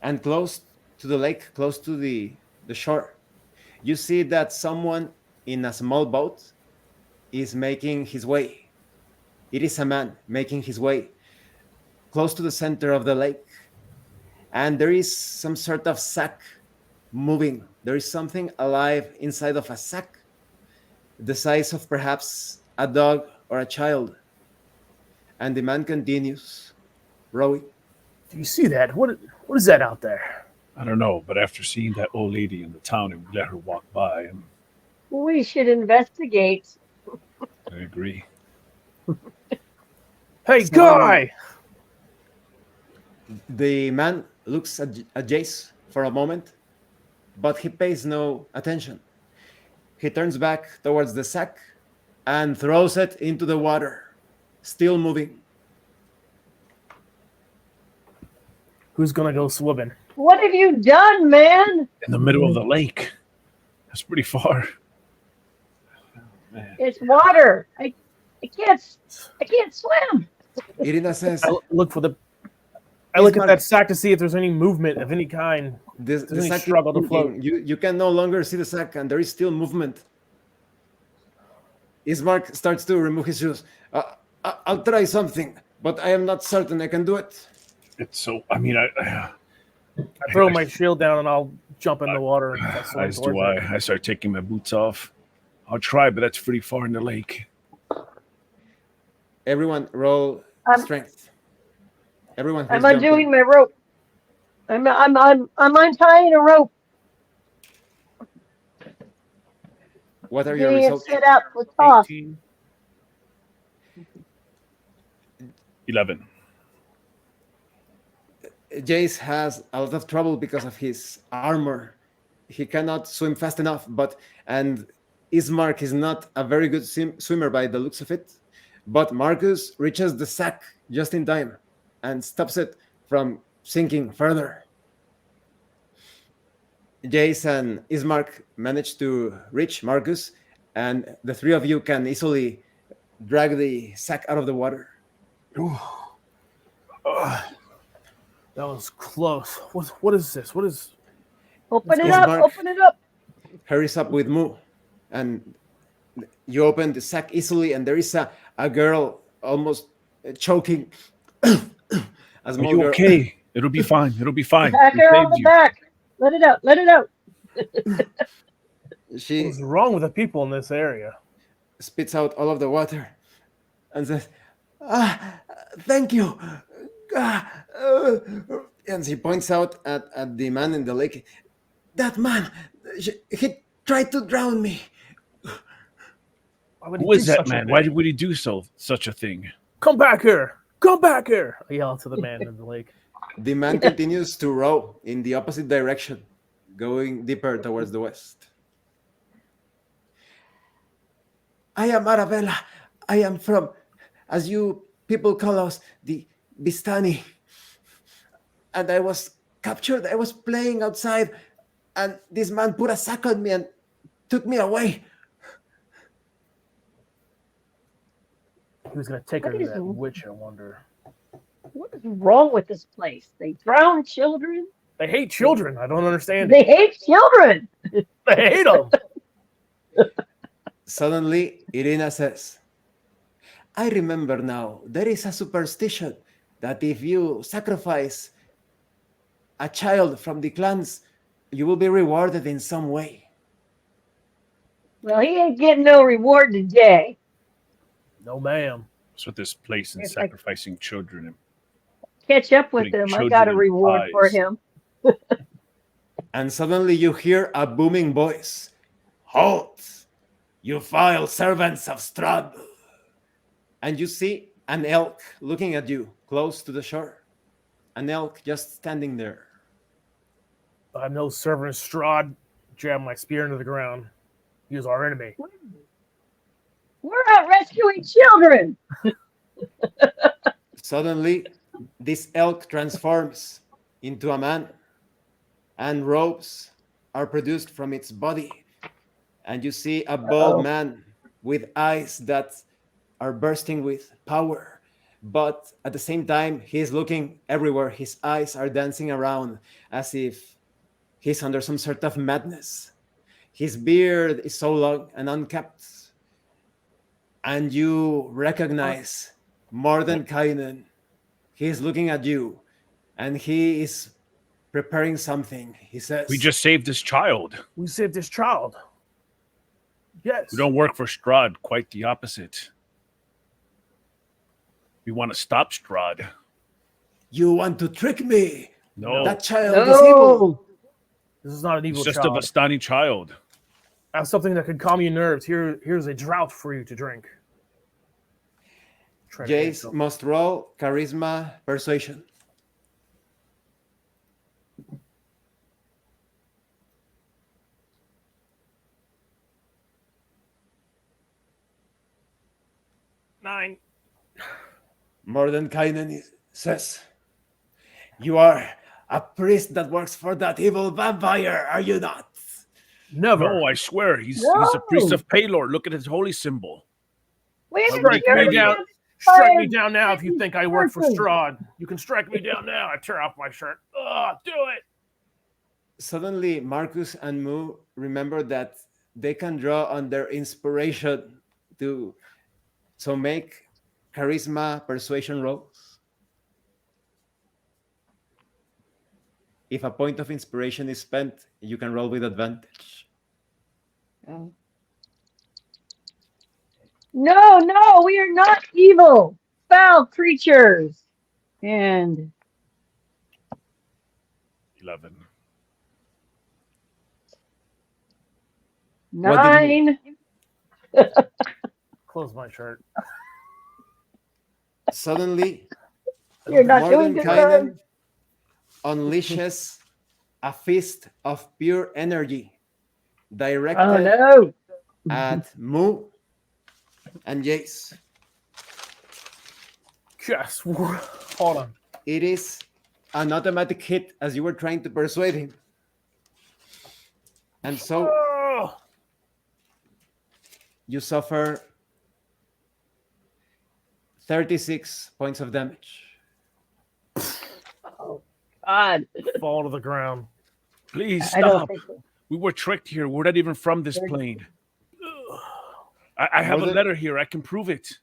Speaker 1: And close to the lake, close to the shore, you see that someone in a small boat is making his way. It is a man making his way close to the center of the lake. And there is some sort of sack moving. There is something alive inside of a sack, the size of perhaps a dog or a child. And the man continues rowing.
Speaker 4: Do you see that? What is that out there?
Speaker 3: I don't know, but after seeing that old lady in the town and we let her walk by, and
Speaker 2: We should investigate.
Speaker 3: I agree.
Speaker 4: Hey, guy!
Speaker 1: The man looks at Jace for a moment, but he pays no attention. He turns back towards the sack and throws it into the water, still moving.
Speaker 4: Who's gonna go swimming?
Speaker 2: What have you done, man?
Speaker 3: In the middle of the lake. That's pretty far. Oh, man.
Speaker 2: It's water. I can't swim.
Speaker 1: Irina says,
Speaker 4: I look at that sack to see if there's any movement of any kind.
Speaker 1: the
Speaker 4: any
Speaker 1: sack
Speaker 4: struggle to
Speaker 1: is
Speaker 4: float.
Speaker 1: moving. You can no longer see the sack, and there is still movement. Ismark starts to remove his shoes. I'll try something, but I am not certain I can do it.
Speaker 3: It's so, I mean,
Speaker 4: I throw my shield down and I'll jump in the water. And swim
Speaker 3: as
Speaker 4: towards
Speaker 3: do
Speaker 4: it.
Speaker 3: I. I start taking my boots off. I'll try, but that's pretty far in the lake.
Speaker 1: Everyone roll
Speaker 2: I'm-
Speaker 1: strength. Everyone who's
Speaker 2: I'm
Speaker 1: jumping.
Speaker 2: undoing my rope. I'm untying a rope.
Speaker 1: What are your
Speaker 2: Getting it
Speaker 1: results?
Speaker 2: set up for toss.
Speaker 4: 18.
Speaker 3: 11.
Speaker 1: Jace has a lot of trouble because of his armor. He cannot swim fast enough, and Ismark is not a very good swimmer by the looks of it. But Marcus reaches the sack just in time and stops it from sinking further. Jace and Ismark manage to reach Marcus, and the three of you can easily drag the sack out of the water.
Speaker 4: That was close. What is this? What is?
Speaker 2: Open it
Speaker 1: Yes,
Speaker 2: up.
Speaker 1: Mark.
Speaker 2: Open it up.
Speaker 1: Hurries up with Moo, and you open the sack easily, and there is a girl almost choking. A
Speaker 3: Are
Speaker 1: small
Speaker 3: you
Speaker 1: girl.
Speaker 3: okay? It'll be fine. It'll be fine.
Speaker 2: Back
Speaker 3: We
Speaker 2: her on
Speaker 3: saved
Speaker 2: the
Speaker 3: you.
Speaker 2: back. Let it out. Let it out.
Speaker 1: She
Speaker 4: What's wrong with the people in this area?
Speaker 1: spits out all of the water and says, thank you. And she points out at the man in the lake. That man, he tried to drown me.
Speaker 4: Why would he
Speaker 3: Who
Speaker 4: do
Speaker 3: is that
Speaker 4: such a
Speaker 3: man?
Speaker 4: thing?
Speaker 3: Why would he do such a thing?
Speaker 4: Come back here! Come back here! I yell to the man in the lake.
Speaker 1: The man continues to row in the opposite direction, going deeper towards the west. I am Arabella. I am from, as you people call us, the Bistani. And I was captured. I was playing outside, and this man put a sack on me and took me away.
Speaker 4: He was gonna take her
Speaker 2: What
Speaker 4: to
Speaker 2: is
Speaker 4: that
Speaker 2: wrong?
Speaker 4: witch, I wonder.
Speaker 2: What is wrong with this place? They drown children.
Speaker 4: They hate children. I don't understand
Speaker 2: They
Speaker 4: it.
Speaker 2: hate children.
Speaker 4: They hate them.
Speaker 1: Suddenly, Irina says, I remember now, there is a superstition that if you sacrifice a child from the clans, you will be rewarded in some way.
Speaker 2: Well, he ain't getting no reward today.
Speaker 4: No, ma'am.
Speaker 3: That's what this place in
Speaker 2: If I
Speaker 3: sacrificing children and
Speaker 2: catch up with
Speaker 3: Putting
Speaker 2: him, I got a
Speaker 3: children in
Speaker 2: reward for
Speaker 3: pies.
Speaker 2: him.
Speaker 1: And suddenly you hear a booming voice. Halt, you vile servants of Strahd. And you see an elk looking at you close to the shore. An elk just standing there.
Speaker 4: I'm no servant of Strahd. Jab my spear into the ground. He is our enemy.
Speaker 2: We're out rescuing children.
Speaker 1: Suddenly, this elk transforms into a man, and robes are produced from its body. And you see a bald man with eyes that are bursting with power. But at the same time, he's looking everywhere. His eyes are dancing around as if he's under some sort of madness. His beard is so long and unkept. And you recognize Mordenkainen. He's looking at you, and he is preparing something. He says,
Speaker 3: we just saved this child.
Speaker 4: We saved this child. Yes.
Speaker 3: We don't work for Strahd, quite the opposite. We want to stop Strahd.
Speaker 1: You want to trick me?
Speaker 3: No,
Speaker 1: That child is evil.
Speaker 4: This is not an evil
Speaker 3: it's just
Speaker 4: child.
Speaker 3: a Vistani child.
Speaker 4: I have something that can calm your nerves. Here's a drought for you to drink. Try to
Speaker 1: Jace
Speaker 4: cancel.
Speaker 1: must roll charisma persuasion.
Speaker 4: Nine.
Speaker 1: Mordenkainen says, you are a priest that works for that evil vampire, are you not?
Speaker 4: Never.
Speaker 3: No, I swear, he's a priest of Paylor. Look at his holy symbol.
Speaker 2: We haven't
Speaker 4: Strike me
Speaker 2: cured
Speaker 4: down.
Speaker 2: him.
Speaker 4: Strike me down now if you think I work for
Speaker 2: Person.
Speaker 4: Strahd. You can strike me down now. I tear off my shirt. Ugh, do it.
Speaker 1: Suddenly, Marcus and Moo remember that they can draw on their inspiration to make charisma persuasion rolls. If a point of inspiration is spent, you can roll with advantage.
Speaker 2: No, we are not evil, foul creatures. And
Speaker 3: 11.
Speaker 2: 9.
Speaker 4: Close my shirt.
Speaker 1: Suddenly,
Speaker 2: You're not doing good.
Speaker 1: Mordenkainen unleashes a fist of pure energy directed
Speaker 2: Oh no.
Speaker 1: at Moo and Jace.
Speaker 4: Yes. Hold on.
Speaker 1: It is an automatic hit as you were trying to persuade him. And so
Speaker 4: Oh,
Speaker 1: you suffer 36 points of damage.
Speaker 2: God.
Speaker 4: Fall to the ground.
Speaker 3: Please
Speaker 2: I don't
Speaker 3: stop.
Speaker 2: think so.
Speaker 3: We were tricked here. We're not even from this plane. I have a
Speaker 1: More than-
Speaker 3: letter here. I can prove it.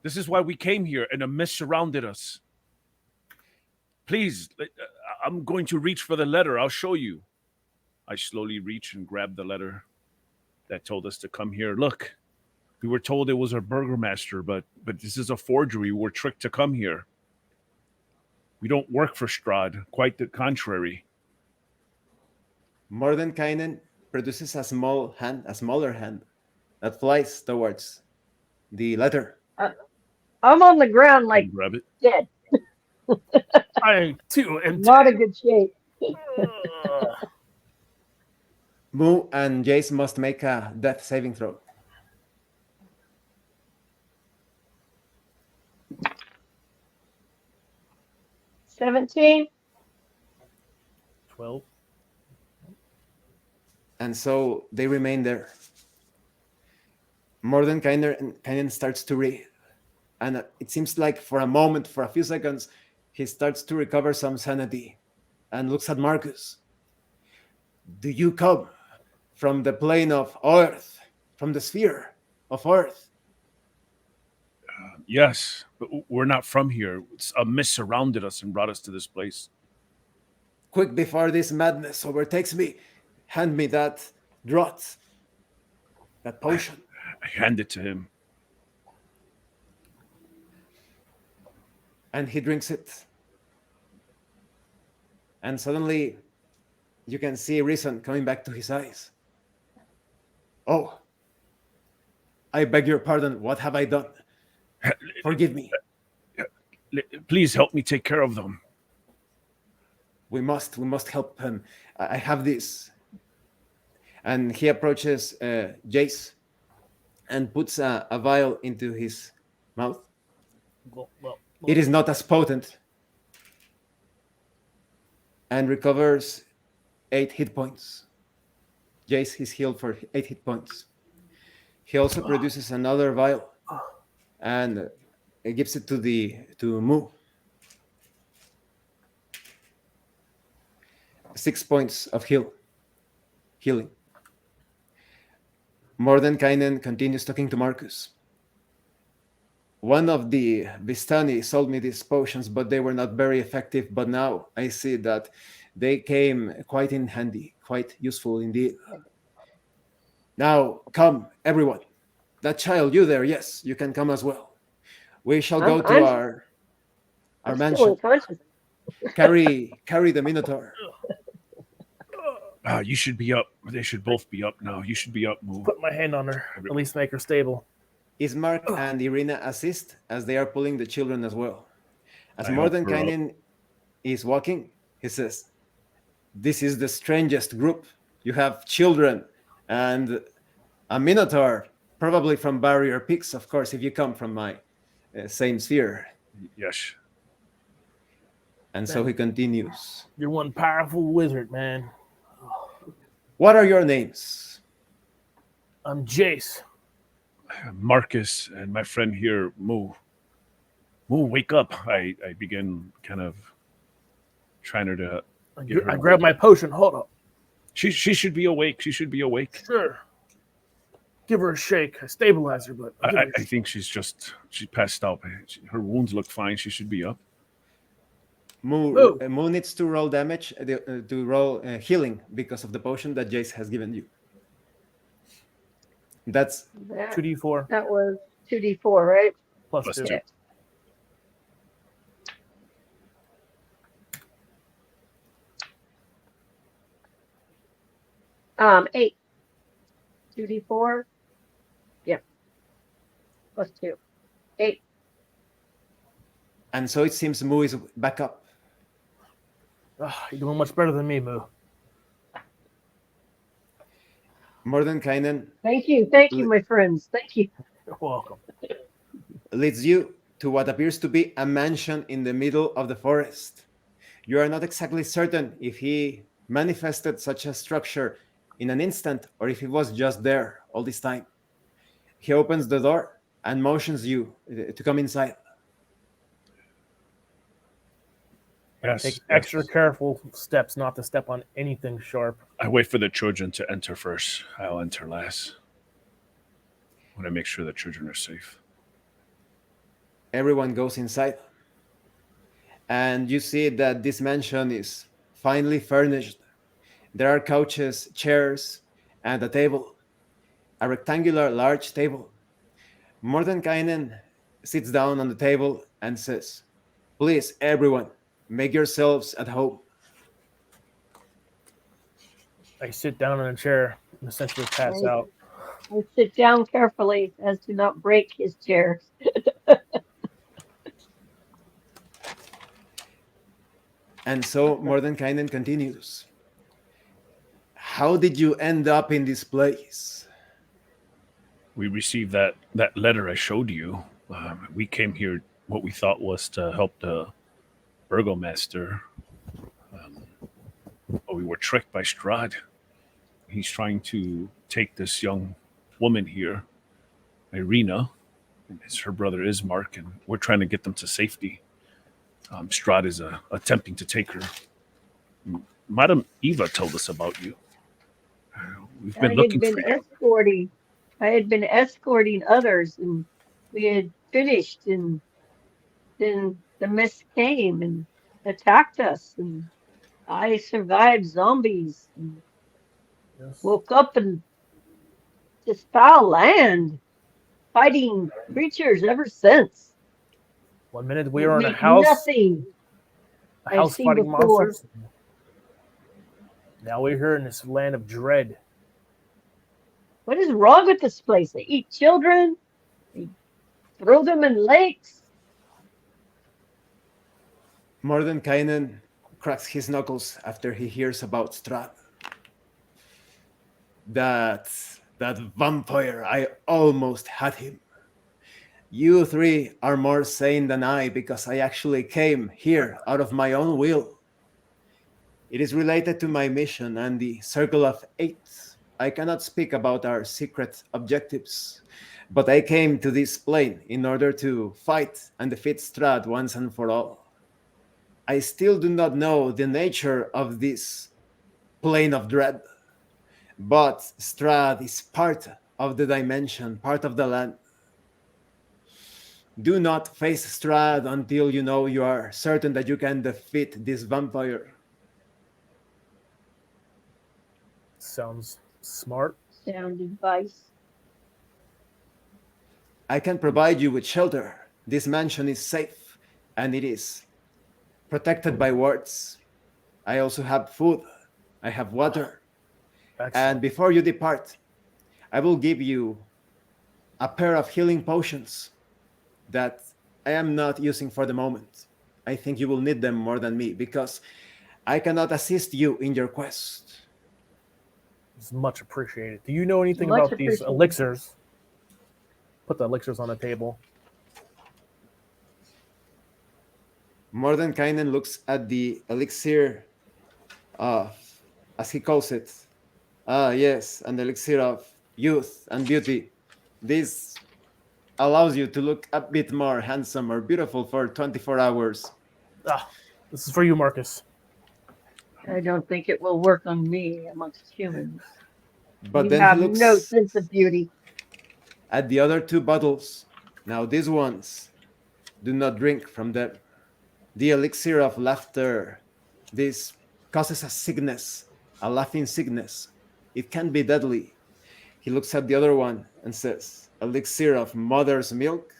Speaker 3: This is why we came here, and a mist surrounded us. Please, I'm going to reach for the letter. I'll show you. I slowly reach and grab the letter that told us to come here. Look, we were told it was our burgomaster, but this is a forgery. We were tricked to come here. We don't work for Strahd. Quite the contrary.
Speaker 1: Mordenkainen produces a smaller hand that flies towards the letter.
Speaker 2: I'm on the ground like
Speaker 3: Grab it.
Speaker 2: dead.
Speaker 4: I too am.
Speaker 2: Not a good shape.
Speaker 1: Moo and Jace must make a death saving throw.
Speaker 2: $17.
Speaker 4: 12.
Speaker 1: And so they remain there. Mordenkainen starts to read. And it seems like for a moment, for a few seconds, he starts to recover some sanity and looks at Marcus. Do you come from the plane of Earth, from the sphere of Earth?
Speaker 3: Yes, but we're not from here. A mist surrounded us and brought us to this place.
Speaker 1: Quick, before this madness overtakes me, hand me that draught, that potion.
Speaker 3: I hand it to him.
Speaker 1: And he drinks it. And suddenly, you can see reason coming back to his eyes. Oh, I beg your pardon. What have I done? Forgive me.
Speaker 3: Please help me take care of them.
Speaker 1: We must help him. I have this. And he approaches Jace and puts a vial into his mouth. It is not as potent. And recovers 8 hit points. Jace is healed for 8 hit points. He also produces another vial and gives it to Mu. 6 points of healing. Mordenkainen continues talking to Marcus. One of the Vistani sold me these potions, but they were not very effective. But now I see that they came quite in handy, quite useful indeed. Now, come, everyone. That child, you there, yes, you can come as well. We shall go to our
Speaker 2: I'm
Speaker 1: mansion.
Speaker 2: still unconscious.
Speaker 1: Carry the Minotaur.
Speaker 3: You should be up. They should both be up now. You should be up, Moo.
Speaker 4: Put my hand on her. At least make her stable.
Speaker 1: Ismark and Irina assist as they are pulling the children as well. As
Speaker 3: I help her
Speaker 1: Mordenkainen is walking, he says, "This is the strangest group. You have children and a Minotaur, probably from Barrier Peaks, of course, if you come from my same sphere."
Speaker 3: Yes.
Speaker 1: And so he continues.
Speaker 4: You're one powerful wizard, man.
Speaker 1: What are your names?
Speaker 4: I'm Jace.
Speaker 3: Marcus and my friend here, Moo. Moo, wake up. I begin kind of trying her to get her.
Speaker 4: I grab my potion. Hold up.
Speaker 3: She should be awake. She should be awake.
Speaker 4: Sure. Give her a shake. I stabilize her, but
Speaker 3: I think she passed out. Her wounds look fine. She should be up.
Speaker 1: Moo needs to roll damage, to roll healing because of the potion that Jace has given you. That's
Speaker 4: 2d4
Speaker 2: That was 2d4, right?
Speaker 4: plus
Speaker 3: Plus
Speaker 4: 2.
Speaker 3: two.
Speaker 2: Yeah. 8. 2d4. Yep. Plus 2. 8.
Speaker 1: and so it seems Moo is back up.
Speaker 4: You're doing much better than me, Moo.
Speaker 2: Thank
Speaker 1: Mordenkainen
Speaker 2: you, my friends. Thank you.
Speaker 4: You're welcome.
Speaker 1: leads you to what appears to be a mansion in the middle of the forest. You are not exactly certain if he manifested such a structure in an instant or if he was just there all this time. He opens the door and motions you to come inside.
Speaker 3: Yes.
Speaker 4: Take extra careful steps not to step on anything sharp.
Speaker 3: I wait for the children to enter first. I'll enter last. I want to make sure the children are safe.
Speaker 1: Everyone goes inside, and you see that this mansion is finely furnished. There are couches, chairs, and a table, a rectangular large table. Mordenkainen sits down on the table and says, "Please, everyone, make yourselves at home."
Speaker 4: I sit down in a chair and essentially pass
Speaker 2: Right.
Speaker 4: out.
Speaker 2: I sit down carefully as to not break his chair.
Speaker 1: And so Mordenkainen continues. "How did you end up in this place?"
Speaker 3: We received that letter I showed you. We came here, what we thought was to help the burgomaster. But we were tricked by Strahd. He's trying to take this young woman here, Irina, and her brother Ismark, and we're trying to get them to safety. Strahd is attempting to take her. Madam Eva told us about you. We've been looking for you.
Speaker 2: I had been escorting others, and we had finished, and then the mist came and attacked us, and I survived zombies and
Speaker 4: Yes.
Speaker 2: woke up in this foul land, fighting creatures ever since.
Speaker 4: 1 minute we were in a
Speaker 2: Meet
Speaker 4: house,
Speaker 2: Nothing
Speaker 4: a house
Speaker 2: I've seen
Speaker 4: fighting
Speaker 2: before.
Speaker 4: monsters. Now we're here in this land of dread.
Speaker 2: What is wrong with this place? They eat children, they throw them in lakes.
Speaker 1: Mordenkainen cracks his knuckles after he hears about Strahd. That vampire, I almost had him. You three are more sane than I because I actually came here out of my own will. It is related to my mission and the Circle of Eight. I cannot speak about our secret objectives, but I came to this plane in order to fight and defeat Strahd once and for all. I still do not know the nature of this plane of dread, but Strahd is part of the dimension, part of the land. Do not face Strahd until you know you are certain that you can defeat this vampire.
Speaker 4: Sounds smart.
Speaker 2: Sound advice.
Speaker 1: I can provide you with shelter. This mansion is safe, and it is protected by wards. I also have food. I have water.
Speaker 4: Excellent.
Speaker 1: And before you depart, I will give you a pair of healing potions that I am not using for the moment. I think you will need them more than me because I cannot assist you in your quest.
Speaker 4: It's much appreciated. Do you know anything
Speaker 2: Much
Speaker 4: about these
Speaker 2: appreciated.
Speaker 4: elixirs? Put the elixirs on the table.
Speaker 1: Mordenkainen looks at the elixir of, as he calls it, yes, an elixir of youth and beauty. This allows you to look a bit more handsome or beautiful for 24 hours.
Speaker 4: This is for you, Marcus.
Speaker 2: I don't think it will work on me amongst humans.
Speaker 1: But
Speaker 2: You
Speaker 1: then
Speaker 2: have
Speaker 1: he looks
Speaker 2: no sense of beauty.
Speaker 1: at the other two bottles. Now these ones, do not drink from them. The elixir of laughter, this causes a sickness, a laughing sickness. It can be deadly. He looks at the other one and says, elixir of mother's milk.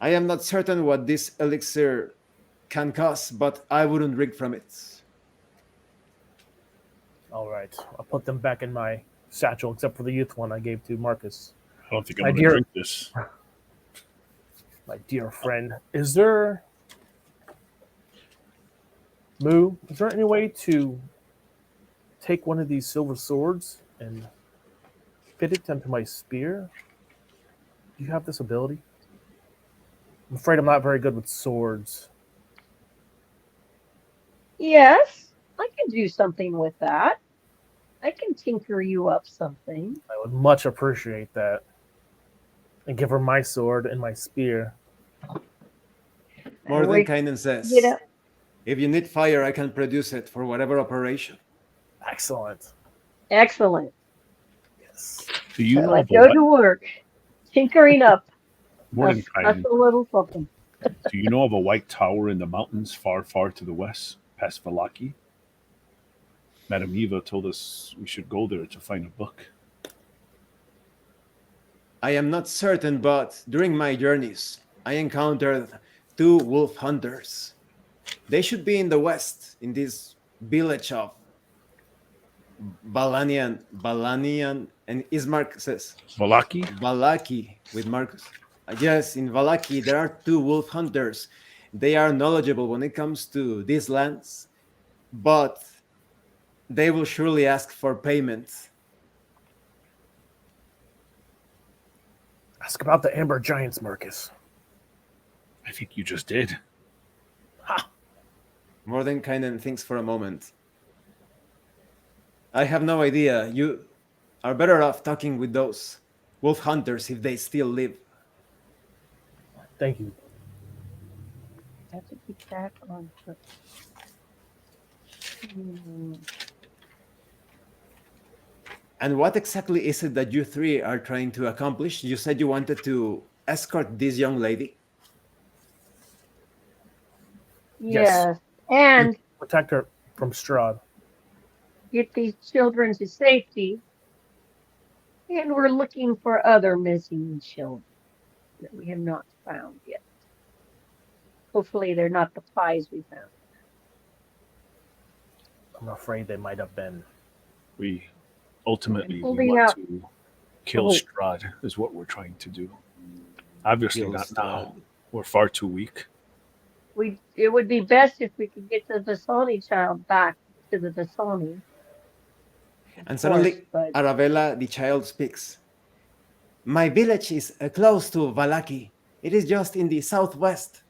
Speaker 1: I am not certain what this elixir can cause, but I wouldn't drink from it.
Speaker 4: All right. I'll put them back in my satchel, except for the youth one I gave to Marcus.
Speaker 3: I don't think
Speaker 4: My
Speaker 3: I'm going
Speaker 4: dear-
Speaker 3: to drink this.
Speaker 4: My dear friend, is there any way to take one of these silver swords and fit it into my spear? Do you have this ability? I'm afraid I'm not very good with swords.
Speaker 2: Yes, I can do something with that. I can tinker you up something.
Speaker 4: I would much appreciate that. And give her my sword and my spear.
Speaker 1: Mordenkainen says,
Speaker 2: Get up.
Speaker 1: If you need fire, I can produce it for whatever operation.
Speaker 4: Excellent.
Speaker 2: Excellent.
Speaker 4: Yes.
Speaker 3: Do you
Speaker 2: So
Speaker 3: know
Speaker 2: let's
Speaker 3: of a
Speaker 2: go to work. Tinkering up a
Speaker 3: Mordenkainen,
Speaker 2: special little something.
Speaker 3: do you know of a white tower in the mountains far, far to the west, past Valaki? Madame Eva told us we should go there to find a book.
Speaker 1: I am not certain, but during my journeys, I encountered 2 wolf hunters. They should be in the west, in this village of Balanian, and Ismark says
Speaker 3: Valaki?
Speaker 1: Valaki with Marcus. Yes, in Valaki there are 2 wolf hunters. They are knowledgeable when it comes to these lands, but they will surely ask for payment.
Speaker 4: Ask about the Amber Giants, Marcus.
Speaker 3: I think you just did.
Speaker 4: Ha!
Speaker 1: Mordenkainen thinks for a moment. I have no idea. You are better off talking with those wolf hunters if they still live.
Speaker 4: Thank you.
Speaker 2: Have to keep track on.
Speaker 1: And what exactly is it that you 3 are trying to accomplish? You said you wanted to escort this young lady.
Speaker 2: Yes. And
Speaker 4: Protect her from Strahd.
Speaker 2: get these children to safety. And we're looking for other missing children that we have not found yet. Hopefully they're not the spies we found.
Speaker 4: I'm afraid they might have been.
Speaker 3: We ultimately we
Speaker 2: Holding
Speaker 3: want
Speaker 2: out
Speaker 3: to kill
Speaker 2: hope.
Speaker 3: Strahd is what we're trying to do. Obviously
Speaker 1: Kill
Speaker 3: not
Speaker 1: Strahd.
Speaker 3: now. We're far too weak.
Speaker 2: It would be best if we could get the Vasani child back to the Vasani.
Speaker 1: And suddenly,
Speaker 2: course, but-
Speaker 1: Arabella, the child, speaks. My village is close to Valaki. It is just in the southwest.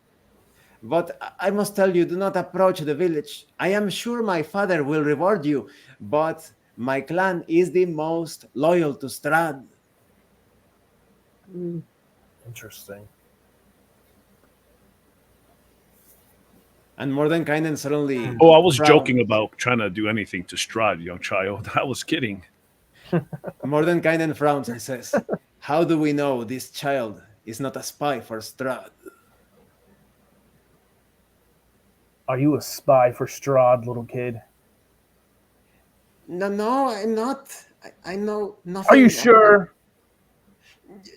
Speaker 1: But I must tell you, do not approach the village. I am sure my father will reward you, but my clan is the most loyal to Strahd.
Speaker 2: Mm.
Speaker 4: Interesting.
Speaker 1: And Mordenkainen suddenly...
Speaker 3: Oh, I was
Speaker 1: frowns.
Speaker 3: joking about trying to do anything to Strahd, young child. I was kidding.
Speaker 1: Mordenkainen frowns and says, how do we know this child is not a spy for Strahd?
Speaker 4: Are you a spy for Strahd, little kid?
Speaker 1: No, I'm not. I know nothing.
Speaker 4: Are you sure?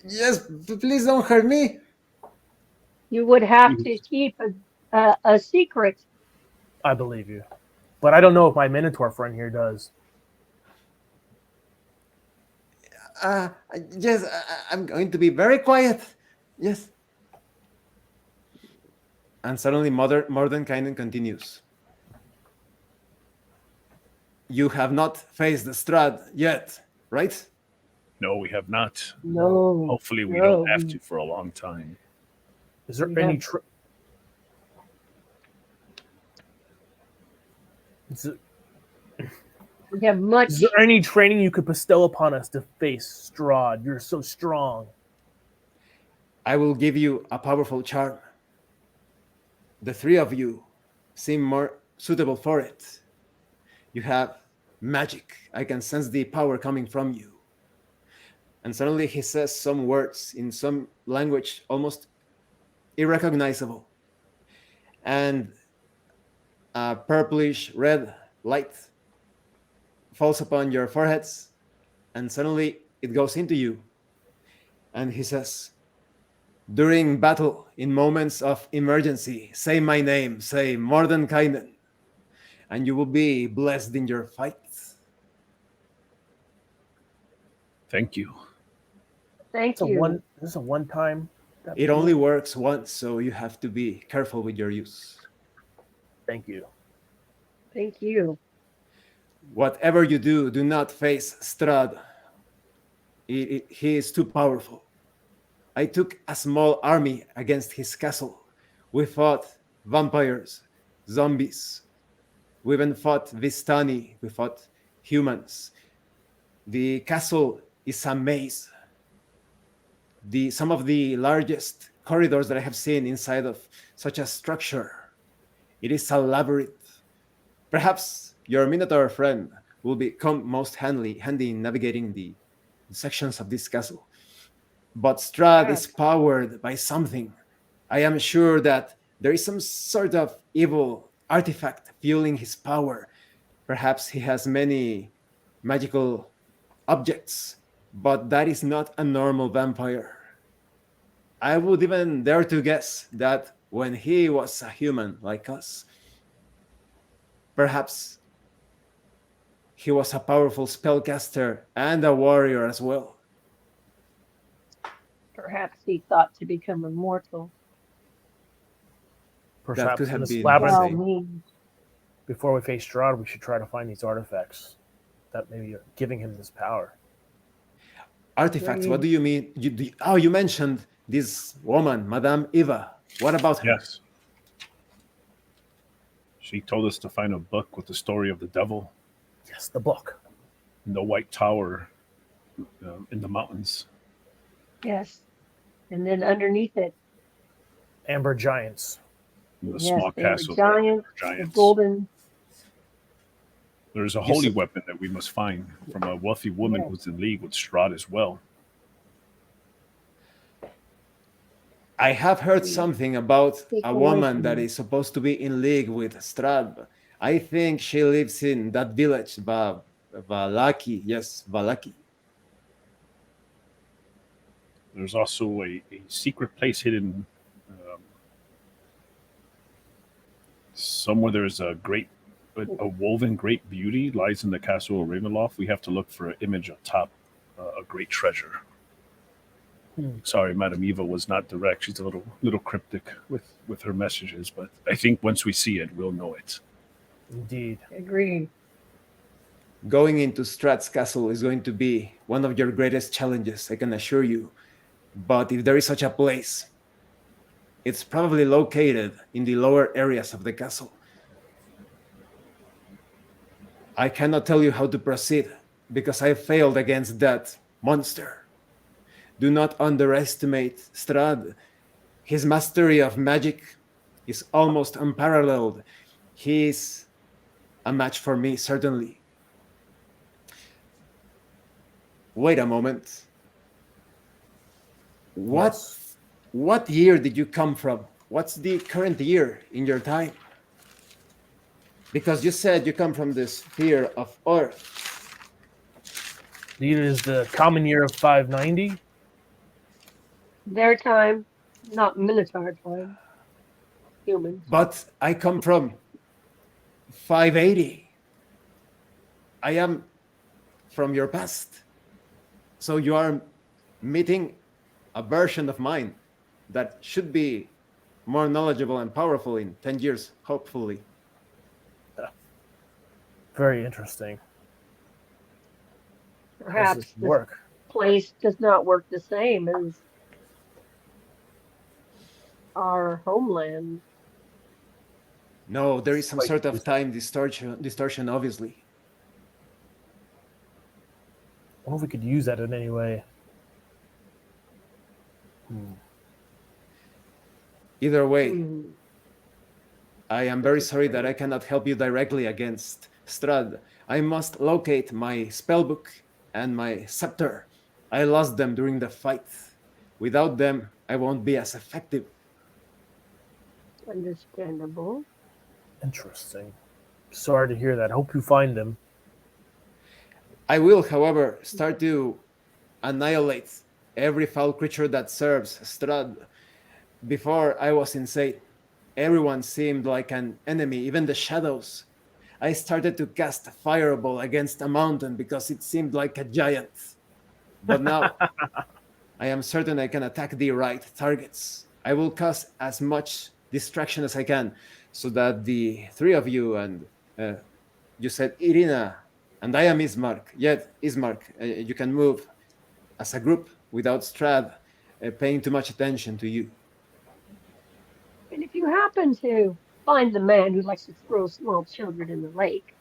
Speaker 1: Yes, please don't hurt me.
Speaker 2: You would have to keep a secret.
Speaker 4: I believe you. But I don't know if my Minotaur friend here does.
Speaker 1: Yes, I'm going to be very quiet. Yes. And suddenly Mordenkainen continues. You have not faced the Strahd yet, right?
Speaker 3: No, we have not.
Speaker 2: No.
Speaker 3: Hopefully we
Speaker 2: no,
Speaker 3: don't have to for a long time.
Speaker 4: Is there
Speaker 2: We
Speaker 4: any...
Speaker 2: have- We have much.
Speaker 4: Is there any training you could bestow upon us to face Strahd? You're so strong.
Speaker 1: I will give you a powerful charm. The 3 of you seem more suitable for it. You have magic. I can sense the power coming from you. And suddenly he says some words in some language almost irrecognizable. And a purplish red light falls upon your foreheads, and suddenly it goes into you. And he says, during battle, in moments of emergency, say my name, say Mordenkainen, and you will be blessed in your fight.
Speaker 3: Thank you.
Speaker 2: Thank
Speaker 4: It's a
Speaker 2: you.
Speaker 4: Is this a one-time?
Speaker 1: It only works once, so you have to be careful with your use.
Speaker 4: Thank you.
Speaker 2: Thank you.
Speaker 1: Whatever you do, do not face Strahd. He is too powerful. I took a small army against his castle. We fought vampires, zombies. We even fought Vistani. We fought humans. The castle is a maze. Some of the largest corridors that I have seen inside of such a structure. It is a labyrinth. Perhaps your Minotaur friend will become most handy in navigating the sections of this castle. But Strahd is
Speaker 2: Perhaps.
Speaker 1: powered by something. I am sure that there is some sort of evil artifact fueling his power. Perhaps he has many magical objects, but that is not a normal vampire. I would even dare to guess that when he was a human like us, perhaps he was a powerful spellcaster and a warrior as well.
Speaker 2: Perhaps he thought to become immortal.
Speaker 4: Perhaps
Speaker 1: could
Speaker 4: in
Speaker 1: have
Speaker 4: this
Speaker 1: been
Speaker 4: labyrinth,
Speaker 1: insane.
Speaker 2: Me.
Speaker 4: before we face Strahd, we should try to find these artifacts that maybe are giving him this power.
Speaker 1: Artifacts, what do you mean? You mentioned this woman, Madame Eva. What about her?
Speaker 3: Yes. She told us to find a book with the story of the devil
Speaker 4: Yes, the book.
Speaker 3: in the White Tower in the mountains.
Speaker 2: Yes. And then underneath it,
Speaker 4: Amber Giants.
Speaker 3: In the
Speaker 2: yes,
Speaker 3: small
Speaker 2: they were
Speaker 3: castle.
Speaker 2: giants, the
Speaker 3: Giants.
Speaker 2: golden.
Speaker 3: There's a
Speaker 1: You
Speaker 3: holy
Speaker 1: said-
Speaker 3: weapon that we must find from a wealthy woman
Speaker 2: Yes.
Speaker 3: who's in league with Strahd as well.
Speaker 1: I have heard something about
Speaker 2: Take
Speaker 1: a
Speaker 2: away
Speaker 1: woman
Speaker 2: from
Speaker 1: that
Speaker 2: me.
Speaker 1: is supposed to be in league with Strahd. I think she lives in that village, Valaki. Yes, Valaki.
Speaker 3: There's also a secret place hidden somewhere. There's a woven great beauty lies in the castle of Ravenhawk. We have to look for an image atop a great treasure. Sorry, Madame Eva was not direct. She's a little cryptic with her messages, but I think once we see it, we'll know it.
Speaker 4: Indeed.
Speaker 2: Agreed.
Speaker 1: Going into Strahd's castle is going to be one of your greatest challenges, I can assure you. But if there is such a place, it's probably located in the lower areas of the castle. I cannot tell you how to proceed because I failed against that monster. Do not underestimate Strahd. His mastery of magic is almost unparalleled. He is a match for me, certainly. Wait a moment. What year did you come from? What's the current year in your time? Because you said you come from the sphere of Earth.
Speaker 4: It is the common year of 590.
Speaker 2: Their time, not Minotaur time. Humans.
Speaker 1: But I come from 580. I am from your past. So you are meeting a version of mine that should be more knowledgeable and powerful in 10 years, hopefully.
Speaker 4: Very interesting. How does
Speaker 2: Perhaps
Speaker 4: this
Speaker 2: this
Speaker 4: work?
Speaker 2: place does not work the same as our homeland.
Speaker 1: No, there is some sort of time distortion, obviously.
Speaker 4: I wonder if we could use that in any way.
Speaker 1: Either way,
Speaker 2: Hmm.
Speaker 1: I am very sorry that I cannot help you directly against Strahd. I must locate my spellbook and my scepter. I lost them during the fight. Without them, I won't be as effective.
Speaker 2: Understandable.
Speaker 4: Interesting. Sorry to hear that. Hope you find them.
Speaker 1: I will, however, start to annihilate every foul creature that serves Strahd. Before I was insane, everyone seemed like an enemy, even the shadows. I started to cast a fireball against a mountain because it seemed like a giant. But now, I am certain I can attack the right targets. I will cause as much distraction as I can so that the three of you and you said Irina and I am Ismark. Yet, Ismark, you can move as a group without Strahd paying too much attention to you.
Speaker 2: And if you happen to find the man who likes to throw small children in the lake,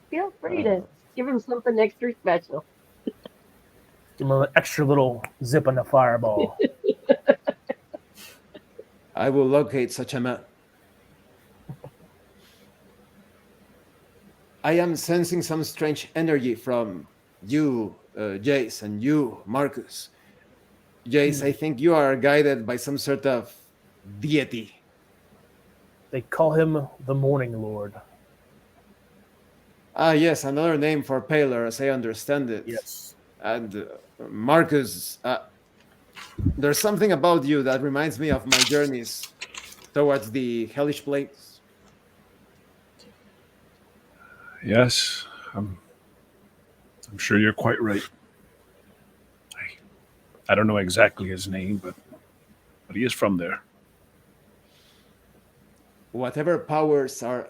Speaker 2: feel free to give him something extra special.
Speaker 4: Give them an extra little zip on the fireball.
Speaker 1: I will locate such a man. I am sensing some strange energy from you, Jace, and you, Marcus. Jace, I think you are guided by some sort of deity.
Speaker 4: They call him the Morning Lord.
Speaker 1: Ah, yes, another name for Paler, as I understand it.
Speaker 4: Yes.
Speaker 1: And Marcus, there's something about you that reminds me of my journeys towards the hellish plains.
Speaker 3: Yes, I'm sure you're quite right. I don't know exactly his name, but he is from there.
Speaker 1: Whatever powers are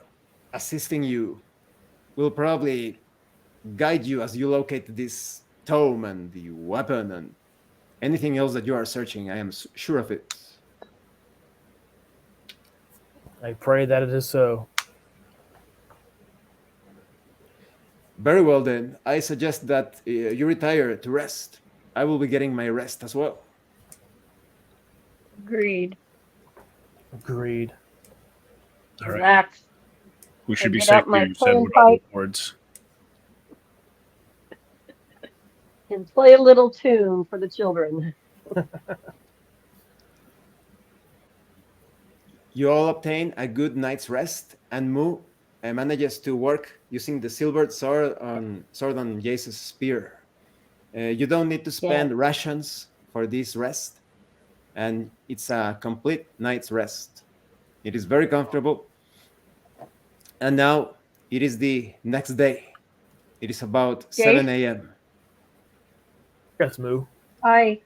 Speaker 1: assisting you will probably guide you as you locate this tome and the weapon and anything else that you are searching. I am sure of it.
Speaker 4: I pray that it is so.
Speaker 1: Very well, then. I suggest that you retire to rest. I will be getting my rest as well.
Speaker 2: Agreed.
Speaker 4: Agreed.
Speaker 3: All right.
Speaker 2: Relax.
Speaker 3: We should
Speaker 2: I
Speaker 3: be
Speaker 2: get
Speaker 3: safe
Speaker 2: out
Speaker 3: here,
Speaker 2: my
Speaker 3: you said, with
Speaker 2: pipe.
Speaker 3: all words.
Speaker 2: And play a little tune for the children.
Speaker 1: You all obtain a good night's rest, and Mu manages to work using the silvered sword on Jace's spear. You don't need to spend rations for this rest, and it's a complete night's rest. It is very comfortable. And now it is the next day. It is about 7 a.m.
Speaker 4: Yes, Moo.
Speaker 2: I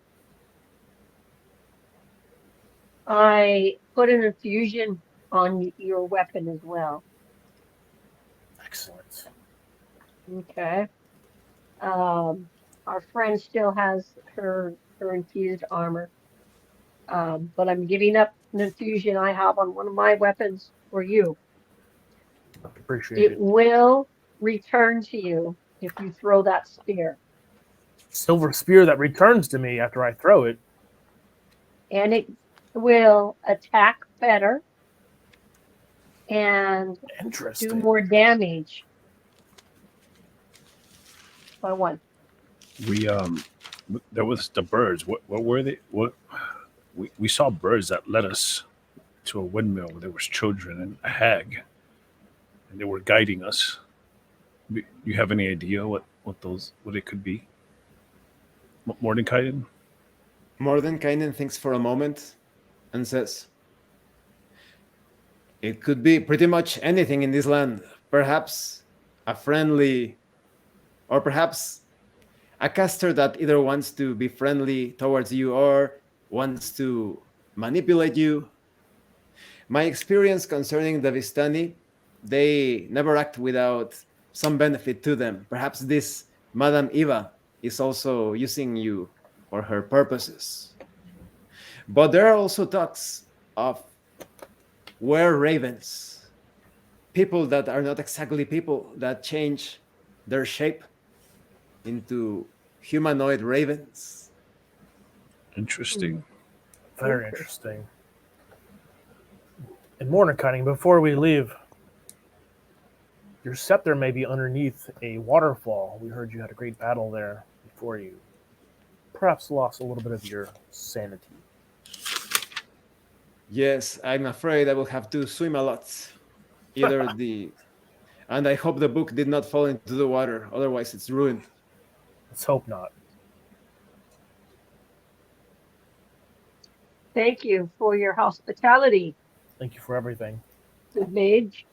Speaker 2: put an infusion on your weapon as well.
Speaker 4: Excellent.
Speaker 2: Okay. Our friend still has her infused armor. But I'm giving up an infusion I have on one of my weapons for you.
Speaker 4: Appreciate it.
Speaker 2: Will return to you if you throw that spear.
Speaker 4: Silver spear that returns to me after I throw it.
Speaker 2: And it will attack better and do more damage by one.
Speaker 3: There was the birds. What were they? We saw birds that led us to a windmill where there was children and a hag, and they were guiding us. You have any idea what it could be? Mordenkainen?
Speaker 1: Mordenkainen thinks for a moment and says, "It could be pretty much anything in this land. Perhaps a friendly, or perhaps a caster that either wants to be friendly towards you or wants to manipulate you. My experience concerning the Vistani, they never act without some benefit to them. Perhaps this Madame Eva is also using you for her purposes. But there are also talks of were-ravens, people that are not exactly people, that change their shape into humanoid ravens."
Speaker 3: Interesting.
Speaker 4: Very interesting. And Mordenkainen, before we leave, your scepter may be underneath a waterfall. We heard you had a great battle there before you perhaps lost a little bit of your sanity.
Speaker 1: Yes, I'm afraid I will have to swim a lot. And I hope the book did not fall into the water, otherwise it's ruined.
Speaker 4: Let's hope not.
Speaker 2: Thank you for your hospitality.
Speaker 4: Thank you for everything.
Speaker 2: Good mage.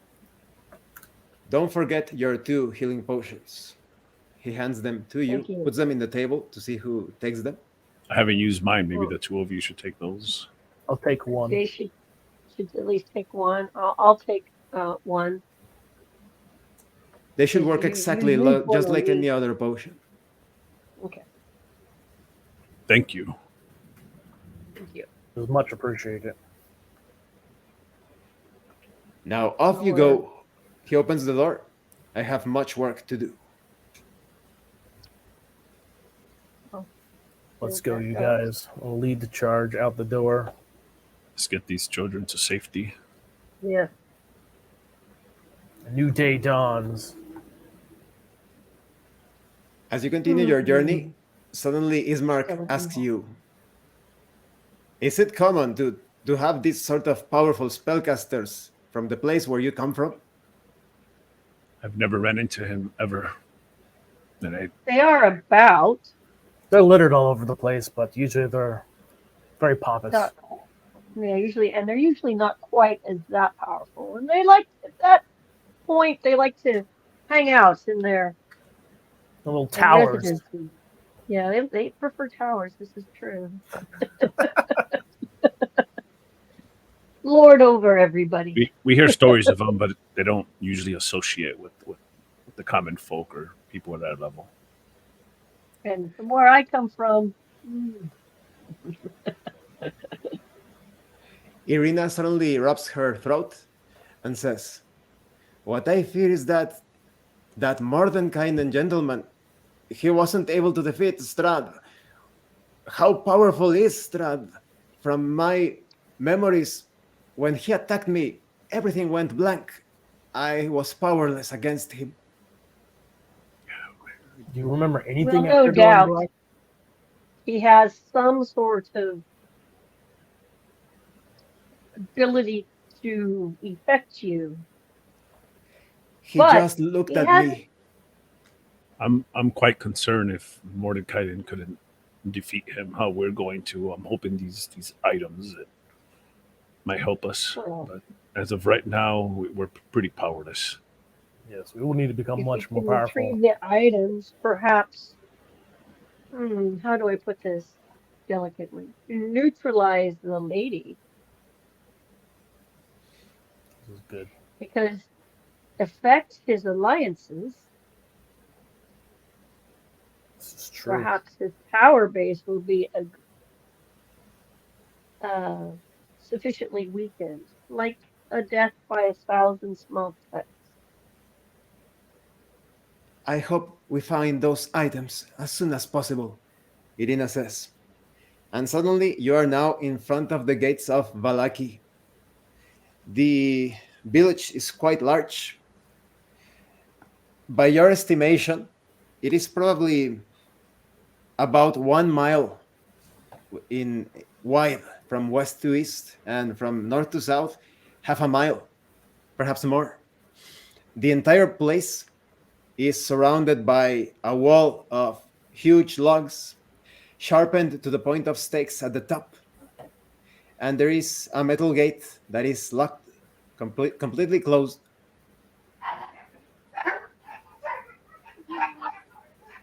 Speaker 1: Don't forget your 2 healing potions. He hands them to you, puts them in the table to see who takes them.
Speaker 3: I haven't used mine. Maybe the two of you should take those.
Speaker 4: I'll take one.
Speaker 2: They should at least take one. I'll take one.
Speaker 1: They should work exactly just like any other potion.
Speaker 2: Okay.
Speaker 3: Thank you.
Speaker 2: Thank you.
Speaker 4: It was much appreciated.
Speaker 1: Now off you go. He opens the door. I have much work to do.
Speaker 4: Let's go, you guys. I'll lead the charge out the door.
Speaker 3: Let's get these children to safety.
Speaker 2: Yeah.
Speaker 4: A new day dawns.
Speaker 1: As you continue your journey, suddenly Ismark asks you, is it common to have these sort of powerful spellcasters from the place where you come from?
Speaker 3: I've never ran into him ever. And
Speaker 2: They are about.
Speaker 4: They're littered all over the place, but usually they're very pompous.
Speaker 2: Yeah, they're usually not quite as that powerful. And they like, at that point, they like to hang out in their
Speaker 4: The little towers.
Speaker 2: residency. Yeah, they prefer towers. This is true. Lord over everybody.
Speaker 3: we hear stories of them, but they don't usually associate with the common folk or people at that level.
Speaker 2: And from where I come from,
Speaker 1: Irina suddenly rubs her throat and says, what I fear is that more than kind and gentleman, he wasn't able to defeat Strahd. How powerful is Strahd? From my memories, when he attacked me, everything went blank. I was powerless against him.
Speaker 4: Do you remember anything?
Speaker 2: well, no
Speaker 4: after going
Speaker 2: doubt,
Speaker 4: black?
Speaker 2: he has some sort of ability to affect you.
Speaker 1: He
Speaker 2: But
Speaker 1: just looked
Speaker 2: he
Speaker 1: at
Speaker 2: has-
Speaker 1: me.
Speaker 3: I'm quite concerned if Mordecai couldn't defeat him. How we're going to? I'm hoping these items that might help us.
Speaker 2: Well,
Speaker 3: But as of right now, we're pretty powerless.
Speaker 4: Yes, we will need to become
Speaker 2: if
Speaker 4: much
Speaker 2: you
Speaker 4: more
Speaker 2: can
Speaker 4: powerful.
Speaker 2: retrieve the items, perhaps. How do I put this delicately? Neutralize the lady,
Speaker 4: This is good.
Speaker 2: because affect his alliances.
Speaker 4: This is true.
Speaker 2: Perhaps his power base will be sufficiently weakened, like a death by 1,000 small cuts.
Speaker 1: I hope we find those items as soon as possible, Irina says. And suddenly you are now in front of the gates of Valaki. The village is quite large. By your estimation, it is probably about 1 mile in wide from west to east, and from north to south, half a mile, perhaps more. The entire place is surrounded by a wall of huge logs, sharpened to the point of stakes at the top. And there is a metal gate that is locked, completely closed.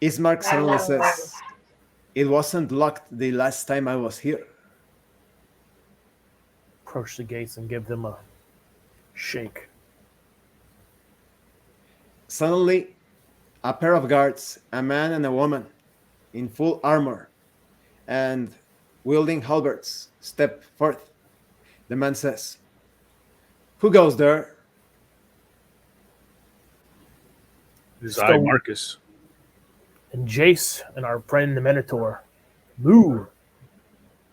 Speaker 1: Ismark suddenly says, it wasn't locked the last time I was here.
Speaker 4: Approach the gates and give them a shake.
Speaker 1: Suddenly, a pair of guards, a man and a woman, in full armor and wielding halberds, step forth. The man says, who goes there?
Speaker 3: It is
Speaker 4: So-
Speaker 3: I, Marcus.
Speaker 4: And Jace and our friend the Minotaur. Moo!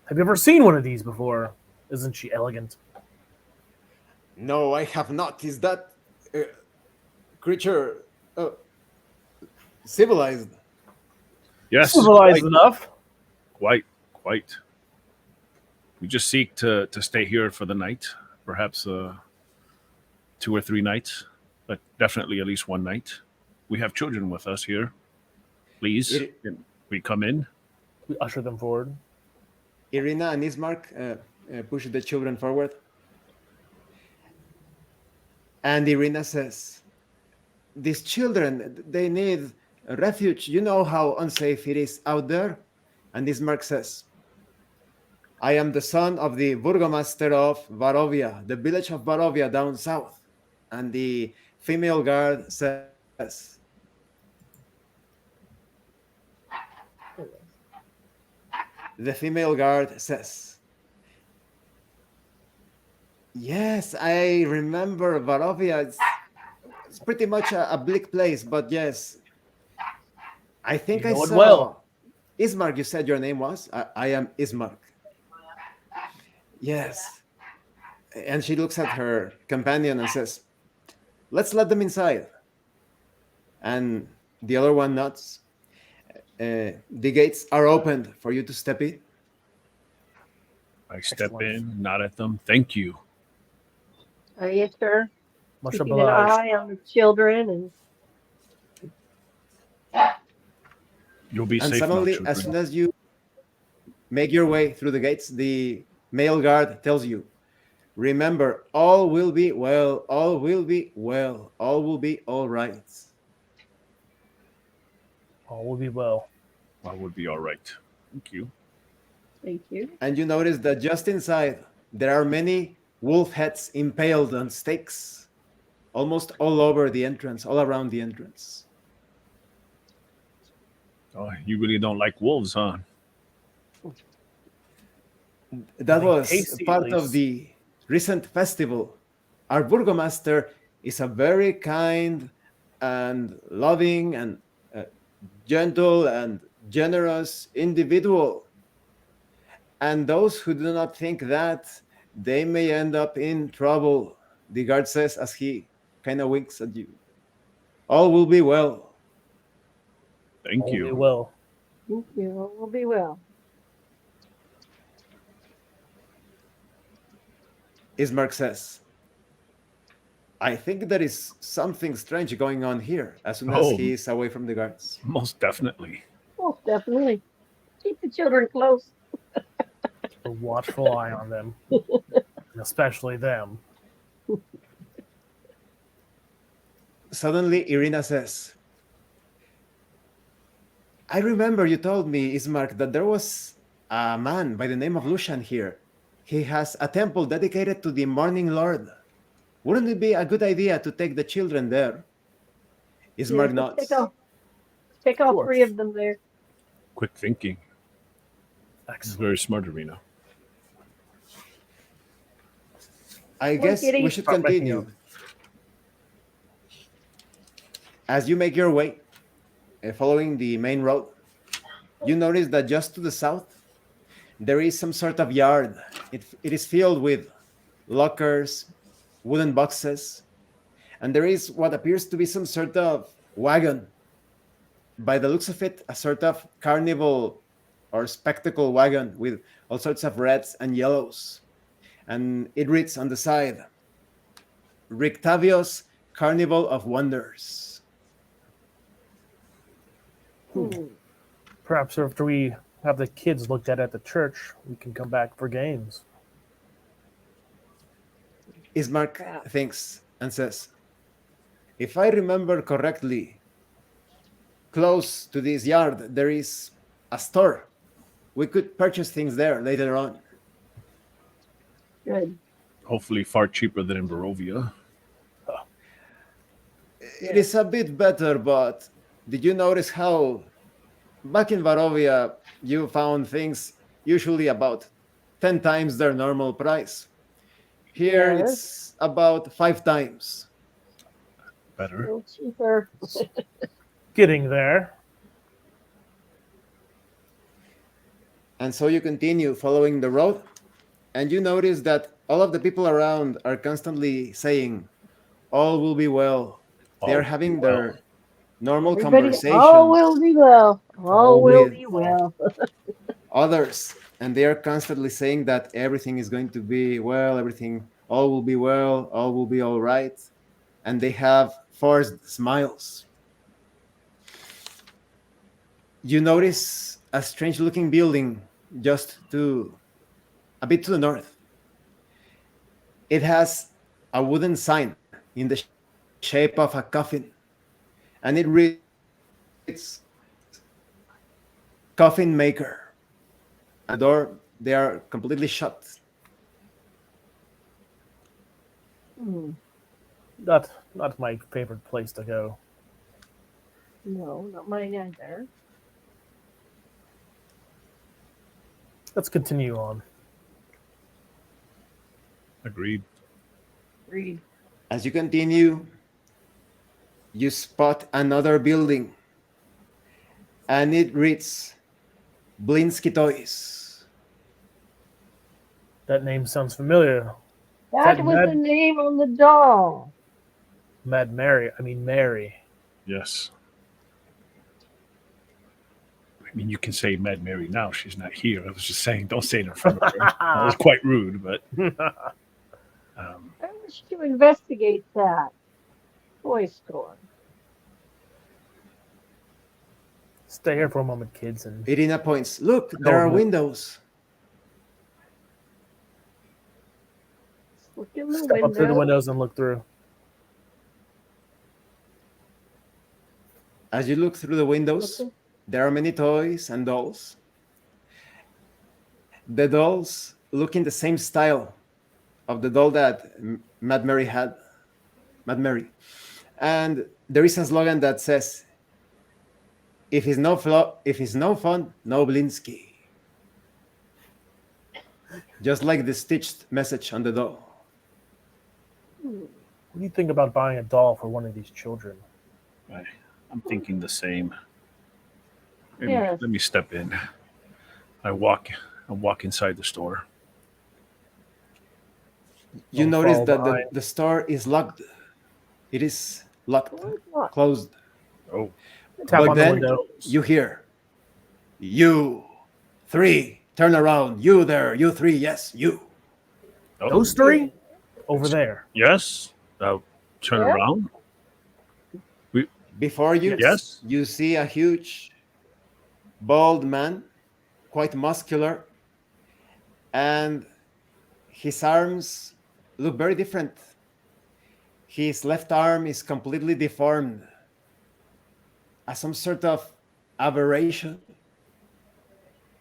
Speaker 4: Have you ever seen one of these before? Isn't she elegant?
Speaker 1: No, I have not. Is that creature civilized?
Speaker 3: Yes,
Speaker 4: Civilized
Speaker 3: quite,
Speaker 4: enough.
Speaker 3: quite. We just seek to stay here for the night, perhaps 2 or 3 nights, but definitely at least 1 night. We have children with us here. Please, can we come in?
Speaker 4: We usher them forward.
Speaker 1: Irina and Ismark push the children forward. And Irina says, these children, they need a refuge. You know how unsafe it is out there? And Ismark says, I am the son of the burgomaster of Varovia, the village of Varovia down south. And the female guard says, yes, I remember Varovia. It's pretty much a bleak place, but yes. I think
Speaker 4: You
Speaker 1: I
Speaker 4: know it
Speaker 1: saw
Speaker 4: well.
Speaker 1: Ismark, you said your name was? I am Ismark. Yes. And she looks at her companion and says, let's let them inside. And the other one nods. The gates are opened for you to step in.
Speaker 3: I step
Speaker 4: Excellent.
Speaker 3: in, nod at them. Thank you.
Speaker 2: Yes, sir.
Speaker 4: Much
Speaker 2: Keeping an
Speaker 4: obliged.
Speaker 2: eye on the children
Speaker 3: You'll be
Speaker 1: And
Speaker 3: safe now,
Speaker 1: suddenly, as soon
Speaker 3: children.
Speaker 1: as you make your way through the gates, the male guard tells you, remember, all will be well, all will be well, all will be all right.
Speaker 4: All will be well.
Speaker 3: I would be all right. Thank you.
Speaker 2: Thank you.
Speaker 1: And you notice that just inside, there are many wolf heads impaled on stakes, almost all over the entrance, all around the entrance.
Speaker 3: Oh, you really don't like wolves, huh?
Speaker 1: That
Speaker 4: Something
Speaker 1: was
Speaker 4: tasty, at
Speaker 1: part of
Speaker 4: least.
Speaker 1: the recent festival. Our burgomaster is a very kind and loving and gentle and generous individual. And those who do not think that, they may end up in trouble, the guard says as he kind of winks at you. All will be well.
Speaker 3: Thank
Speaker 4: All will be
Speaker 3: you.
Speaker 4: well.
Speaker 2: Thank you. All will be well.
Speaker 1: Ismark says, I think there is something strange going on here as soon as
Speaker 3: Oh.
Speaker 1: he is away from the guards.
Speaker 3: Most definitely.
Speaker 2: Most definitely. Keep the children close.
Speaker 4: A watchful eye on them, and especially them.
Speaker 1: Suddenly, Irina says, I remember you told me, Ismark, that there was a man by the name of Lucian here. He has a temple dedicated to the Morning Lord. Wouldn't it be a good idea to take the children there? Ismark
Speaker 2: Let's
Speaker 1: nods.
Speaker 2: take all
Speaker 4: course.
Speaker 2: 3 of them there.
Speaker 3: Quick thinking. It's
Speaker 4: Excellent.
Speaker 3: very smart, Arena.
Speaker 1: I
Speaker 2: One
Speaker 1: guess
Speaker 2: kitty.
Speaker 1: we should
Speaker 4: Start making
Speaker 1: continue. As you make your way, following the main road, you notice that just to the south, there is some sort of yard. It is filled with lockers, wooden boxes, and there is what appears to be some sort of wagon. By the looks of it, a sort of carnival or spectacle wagon with all sorts of reds and yellows. And it reads on the side, Rictavio's Carnival of Wonders.
Speaker 4: Perhaps after we have the kids looked at the church, we can come back for games.
Speaker 1: Ismark thinks and says, if I remember correctly, close to this yard, there is a store. We could purchase things there later on.
Speaker 2: Good.
Speaker 3: Hopefully far cheaper than in Barovia.
Speaker 1: It is a bit better, but did you notice how back in Barovia you found things usually about 10 times their normal price? Here
Speaker 2: Yes.
Speaker 1: it's about 5 times.
Speaker 2: A
Speaker 3: Better.
Speaker 2: little cheaper.
Speaker 4: Getting there.
Speaker 1: And so you continue following the road, and you notice that all of the people around are constantly saying, all will be well. They are
Speaker 3: All
Speaker 1: having
Speaker 3: well.
Speaker 1: their normal
Speaker 2: Everybody,
Speaker 1: conversations.
Speaker 2: all will be well. All will
Speaker 1: with
Speaker 2: be well.
Speaker 1: others, and they are constantly saying that everything is going to be well, everything, all will be well, all will be all right. And they have forced smiles. You notice a strange looking building just a bit to the north. It has a wooden sign in the shape of a coffin, and it reads coffin maker. A door, they are completely shut.
Speaker 4: Not my favorite place to go.
Speaker 2: No, not mine either.
Speaker 4: Let's continue on.
Speaker 3: Agreed.
Speaker 2: Read.
Speaker 1: As you continue, you spot another building, and it reads Blinsky Toys.
Speaker 4: That name sounds familiar.
Speaker 2: That
Speaker 4: that
Speaker 2: was
Speaker 4: Mad-
Speaker 2: the name on the doll.
Speaker 4: Mary.
Speaker 3: Yes. I mean, you can say Mad Mary now. She's not here. I was just saying, don't say it in front of her. That was quite rude, but
Speaker 2: I wish to investigate that toy store.
Speaker 4: Stay here for a moment, kids, and
Speaker 1: Irina points. Look, there are windows.
Speaker 2: Look in the
Speaker 4: step up through the
Speaker 2: window.
Speaker 4: windows and look through.
Speaker 1: As you look through the windows,
Speaker 2: Okay.
Speaker 1: there are many toys and dolls. The dolls look in the same style of the doll that Mad Mary had. Mad Mary. And there is a slogan that says, if it's no fun, no Blinsky. Just like the stitched message on the doll.
Speaker 4: What do you think about buying a doll for one of these children?
Speaker 3: I'm thinking the same.
Speaker 2: Yes.
Speaker 3: Let me step in. I walk inside the store.
Speaker 1: You
Speaker 4: Don't
Speaker 1: notice
Speaker 4: fall
Speaker 1: that
Speaker 4: behind.
Speaker 1: the store is locked. It is locked,
Speaker 2: What?
Speaker 1: closed.
Speaker 3: Oh,
Speaker 4: Tap
Speaker 1: But
Speaker 4: on the
Speaker 1: then
Speaker 4: window.
Speaker 1: you hear, you three, turn around. You there, you three, yes, you.
Speaker 4: Those three? Over there.
Speaker 3: Yes. Turn
Speaker 2: Yeah.
Speaker 3: around.
Speaker 1: Before you,
Speaker 3: Yes.
Speaker 1: you see a huge, bald man, quite muscular, and his arms look very different. His left arm is completely deformed, as some sort of aberration,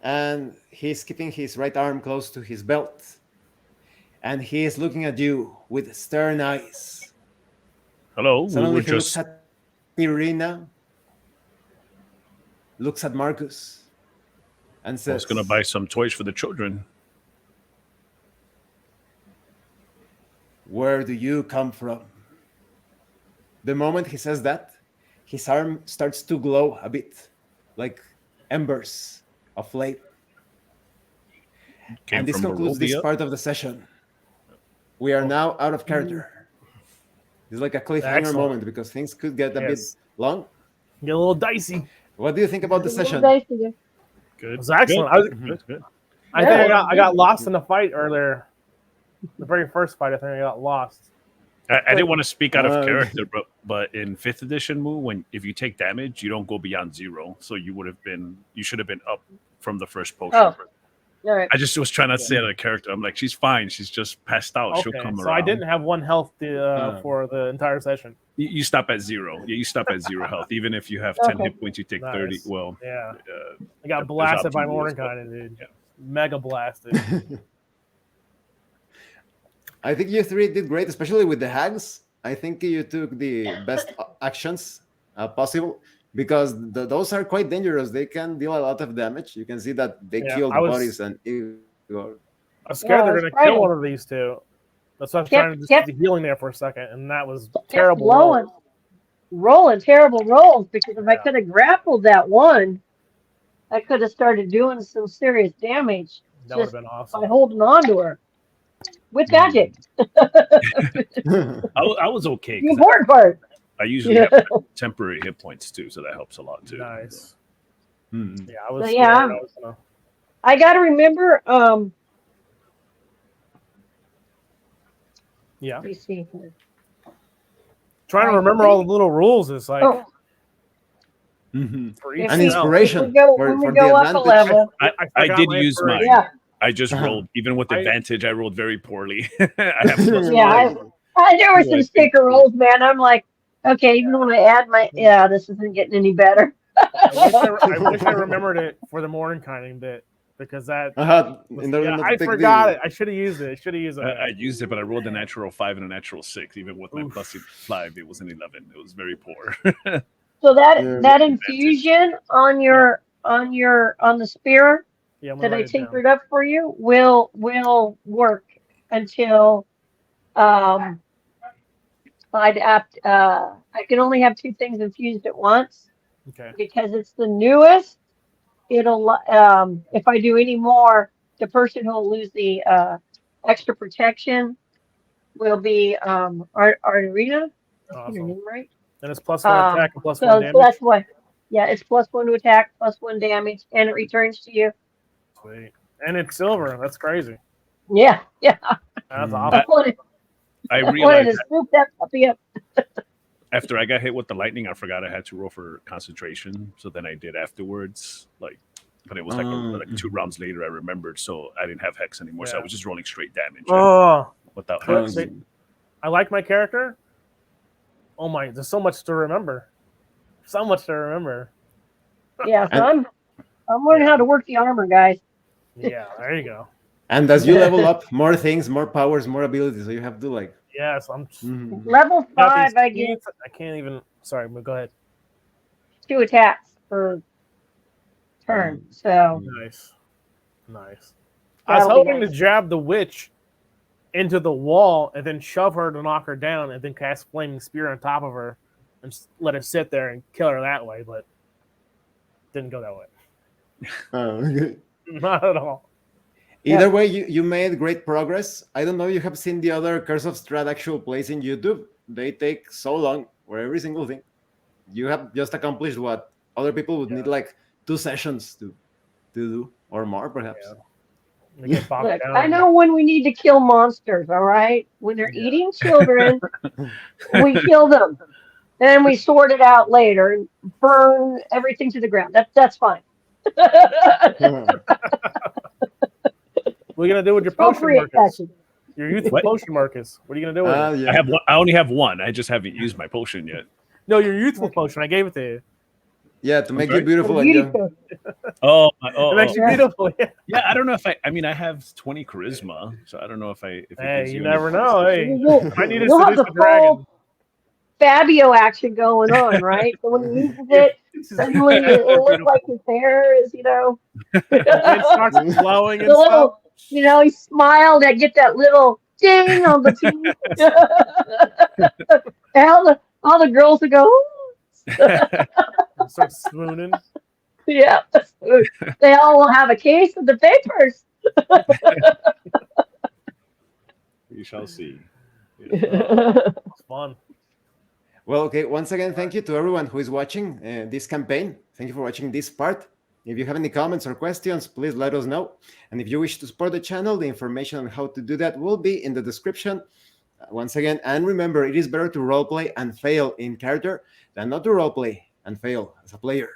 Speaker 1: and he's keeping his right arm close to his belt, and he is looking at you with stern eyes.
Speaker 3: Hello. We
Speaker 1: Suddenly
Speaker 3: were
Speaker 1: he looks
Speaker 3: just.
Speaker 1: at Irina, looks at Marcus, and
Speaker 3: I
Speaker 1: says,
Speaker 3: was gonna buy some toys for the children.
Speaker 1: "Where do you come from?" The moment he says that, his arm starts to glow a bit, like embers of flame.
Speaker 3: Came
Speaker 1: And this
Speaker 3: from
Speaker 1: concludes this
Speaker 3: Barovia.
Speaker 1: part of the session. We are now out of character. It's like a cliffhanger
Speaker 4: Excellent.
Speaker 1: moment because things could get a bit
Speaker 4: Yes.
Speaker 1: long.
Speaker 4: Get a little dicey.
Speaker 1: What do you think about the
Speaker 2: It's a little
Speaker 1: session?
Speaker 2: dicey there.
Speaker 3: Good.
Speaker 4: It was excellent.
Speaker 3: Good. Good.
Speaker 4: I think I got lost in the fight earlier. The very first fight, I think I got lost.
Speaker 3: I didn't want to speak out of
Speaker 1: Uh,
Speaker 3: character, but in 5th edition move, if you take damage, you don't go beyond 0. So you should have been up from the first potion.
Speaker 2: Oh. All right.
Speaker 3: I just was trying to say out of character. I'm like, she's fine. She's just passed out. She'll
Speaker 4: Okay,
Speaker 3: come
Speaker 4: so
Speaker 3: around.
Speaker 4: I didn't have 1 health for the entire session.
Speaker 3: You stop at 0. Yeah, you stop at 0 health. Even if you have 10
Speaker 2: Okay.
Speaker 3: hit points, you take 30.
Speaker 4: Nice.
Speaker 3: Well,
Speaker 4: Yeah, I
Speaker 3: there's
Speaker 4: got blasted by
Speaker 3: options,
Speaker 4: Mordenkainen, dude.
Speaker 3: yeah.
Speaker 4: Mega blasted.
Speaker 1: I think you three did great, especially with the hags. I think you took the best actions possible because those are quite dangerous. They can deal a lot of damage. You can see that they
Speaker 4: Yeah,
Speaker 1: killed
Speaker 4: I was-
Speaker 1: bodies and Igor.
Speaker 4: I was scared
Speaker 2: Yeah,
Speaker 4: they're
Speaker 2: I
Speaker 4: going
Speaker 2: was
Speaker 4: to kill
Speaker 2: frightened.
Speaker 4: one of these two. That's why I was
Speaker 2: Kept-
Speaker 4: trying to just
Speaker 2: kept-
Speaker 4: be healing there for a second, and that was
Speaker 2: Kept
Speaker 4: terrible.
Speaker 2: rolling terrible rolls because if I
Speaker 4: Yeah.
Speaker 2: could have grappled that one, I could have started doing some serious damage
Speaker 4: That would have
Speaker 2: just
Speaker 4: been
Speaker 2: by
Speaker 4: awesome.
Speaker 2: holding on to her with magic.
Speaker 3: I was okay.
Speaker 2: The
Speaker 3: 'Cause
Speaker 2: important part.
Speaker 3: I usually
Speaker 2: Yeah.
Speaker 3: have temporary hit points too, so that helps a lot too.
Speaker 4: Nice.
Speaker 1: Mhm.
Speaker 4: Yeah, I was
Speaker 2: So,
Speaker 4: scared.
Speaker 2: yeah.
Speaker 4: I was gonna...
Speaker 2: I got to remember.
Speaker 4: Yeah.
Speaker 2: Let me see here.
Speaker 4: Trying to remember all the little rules is like
Speaker 2: Oh,
Speaker 1: Mhm.
Speaker 4: for
Speaker 2: if
Speaker 4: each
Speaker 1: An
Speaker 2: we-
Speaker 4: spell.
Speaker 1: inspiration
Speaker 2: If we go,
Speaker 1: for-
Speaker 2: when we
Speaker 1: for
Speaker 2: go
Speaker 1: the
Speaker 2: up a
Speaker 1: advantage.
Speaker 2: level.
Speaker 3: I
Speaker 4: forgot
Speaker 3: did
Speaker 4: my
Speaker 3: use mine.
Speaker 4: inspiration.
Speaker 2: Yeah.
Speaker 3: I just
Speaker 1: Uh-huh.
Speaker 3: rolled, even with
Speaker 4: I-
Speaker 3: advantage, I rolled very poorly. I have plus
Speaker 2: Yeah,
Speaker 3: one.
Speaker 2: there were some
Speaker 3: Yeah,
Speaker 2: sticker rolls, man. I'm like, okay, even when I add my, yeah, this isn't getting any better.
Speaker 4: I wish I remembered it for the Mordenkainen bit because that.
Speaker 1: In order
Speaker 4: Yeah,
Speaker 1: not to
Speaker 4: I
Speaker 1: take
Speaker 4: forgot
Speaker 1: the-
Speaker 4: it. I should have used it.
Speaker 3: I used it, but I rolled a natural 5 and a natural 6. Even with my
Speaker 4: Oof.
Speaker 3: plus 5, it was an 11. It was very poor.
Speaker 2: So that
Speaker 1: Yeah.
Speaker 2: that infusion on the spear
Speaker 4: Yeah, I'm
Speaker 2: that
Speaker 4: gonna
Speaker 2: I
Speaker 4: write it down.
Speaker 2: tinkered up for you will work until I can only have 2 things infused at once
Speaker 4: Okay.
Speaker 2: because it's the newest. It'll if I do any more, the person who will lose the extra protection will be Arena. Did I get her
Speaker 4: Awesome.
Speaker 2: name right?
Speaker 4: And it's plus 1 attack and plus 1
Speaker 2: So
Speaker 4: damage.
Speaker 2: that's why. Yeah, it's +1 to attack, +1 damage, and it returns to you.
Speaker 4: Sweet. And it's silver. That's crazy.
Speaker 2: Yeah, yeah.
Speaker 4: That's
Speaker 1: Mm.
Speaker 2: I
Speaker 4: awesome.
Speaker 2: wanted,
Speaker 3: I
Speaker 2: I wanted
Speaker 3: realized
Speaker 2: to swoop that puppy up.
Speaker 3: after I got hit with the lightning, I forgot I had to roll for concentration. So then I did afterwards. But it was like 2 rounds later. I remembered, so I didn't have hex anymore. So I
Speaker 4: Yeah.
Speaker 3: was just rolling straight damage
Speaker 4: Oh,
Speaker 3: without
Speaker 4: But
Speaker 3: hex.
Speaker 4: they- I like my character. Oh my, there's so much to remember. So much to remember.
Speaker 2: Yeah, so
Speaker 1: And-
Speaker 2: I'm learning how to work the armor, guys.
Speaker 4: Yeah, there you go.
Speaker 1: And as you level up, more things, more powers, more abilities. So you have to like.
Speaker 4: Yes, I'm.
Speaker 1: Mhm.
Speaker 2: Level
Speaker 4: got
Speaker 2: 5,
Speaker 4: these
Speaker 2: I get
Speaker 4: feats. I can't even. Sorry, but go ahead.
Speaker 2: 2 attacks per turn. So
Speaker 4: Nice, nice. I was
Speaker 2: that'll be
Speaker 4: hoping to
Speaker 2: nice.
Speaker 4: jab the witch into the wall and then shove her to knock her down, and then cast flaming spear on top of her and just let her sit there and kill her that way, but didn't go that way.
Speaker 1: Okay.
Speaker 4: Not at all.
Speaker 1: Either way, you made great progress. I don't know if you have seen the other Curse of Strahd actual plays in YouTube. They take so long for every single thing. You have just accomplished what other people would need like 2 sessions to do, or more perhaps.
Speaker 4: Yeah. They get bogged
Speaker 2: Look,
Speaker 4: down.
Speaker 2: I know when we need to kill monsters, all right? When they're
Speaker 4: Yeah.
Speaker 2: eating children, we kill them. And we sort it out later and burn everything to the ground. That's fine.
Speaker 4: What are you gonna do with your potion,
Speaker 2: Appropriate
Speaker 4: Marcus?
Speaker 2: action.
Speaker 4: Your youthful
Speaker 3: What?
Speaker 4: potion, Marcus. What are you gonna do with it?
Speaker 1: Yeah.
Speaker 3: I have one, I only have one. I just haven't used my potion yet.
Speaker 4: No, your youthful potion. I gave it to you.
Speaker 1: Yeah, to make you
Speaker 3: sorry?
Speaker 1: beautiful and
Speaker 2: Beauty
Speaker 1: young.
Speaker 2: code.
Speaker 3: Oh,
Speaker 4: It makes you
Speaker 2: yeah.
Speaker 4: beautiful. Yeah.
Speaker 3: yeah. I don't know if I mean, I have 20 charisma, so I don't know if it
Speaker 4: Hey,
Speaker 3: gives
Speaker 4: you
Speaker 3: any
Speaker 4: never
Speaker 3: bonus.
Speaker 4: know. Hey,
Speaker 2: You'll,
Speaker 4: I need to
Speaker 2: you'll have
Speaker 4: seduce
Speaker 2: the
Speaker 4: the dragon.
Speaker 2: full Fabio action going on, right? So when he uses it, suddenly it'll look like his hair is,
Speaker 4: It starts glowing and
Speaker 2: the
Speaker 4: stuff.
Speaker 2: little, he smiled and get that little ding on the teeth. And all the girls will go, "Ooh."
Speaker 4: It starts swooning.
Speaker 2: Yeah. They all will have a case of the papers.
Speaker 3: We shall see.
Speaker 4: It's fun.
Speaker 1: Well, okay. Once again, thank you to everyone who is watching this campaign. Thank you for watching this part. If you have any comments or questions, please let us know. And if you wish to support the channel, the information on how to do that will be in the description. Once again, and remember, it is better to roleplay and fail in character than not to roleplay and fail as a player.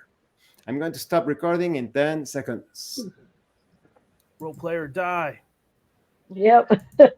Speaker 1: I'm going to stop recording in 10 seconds.
Speaker 4: Role player die.
Speaker 2: Yep.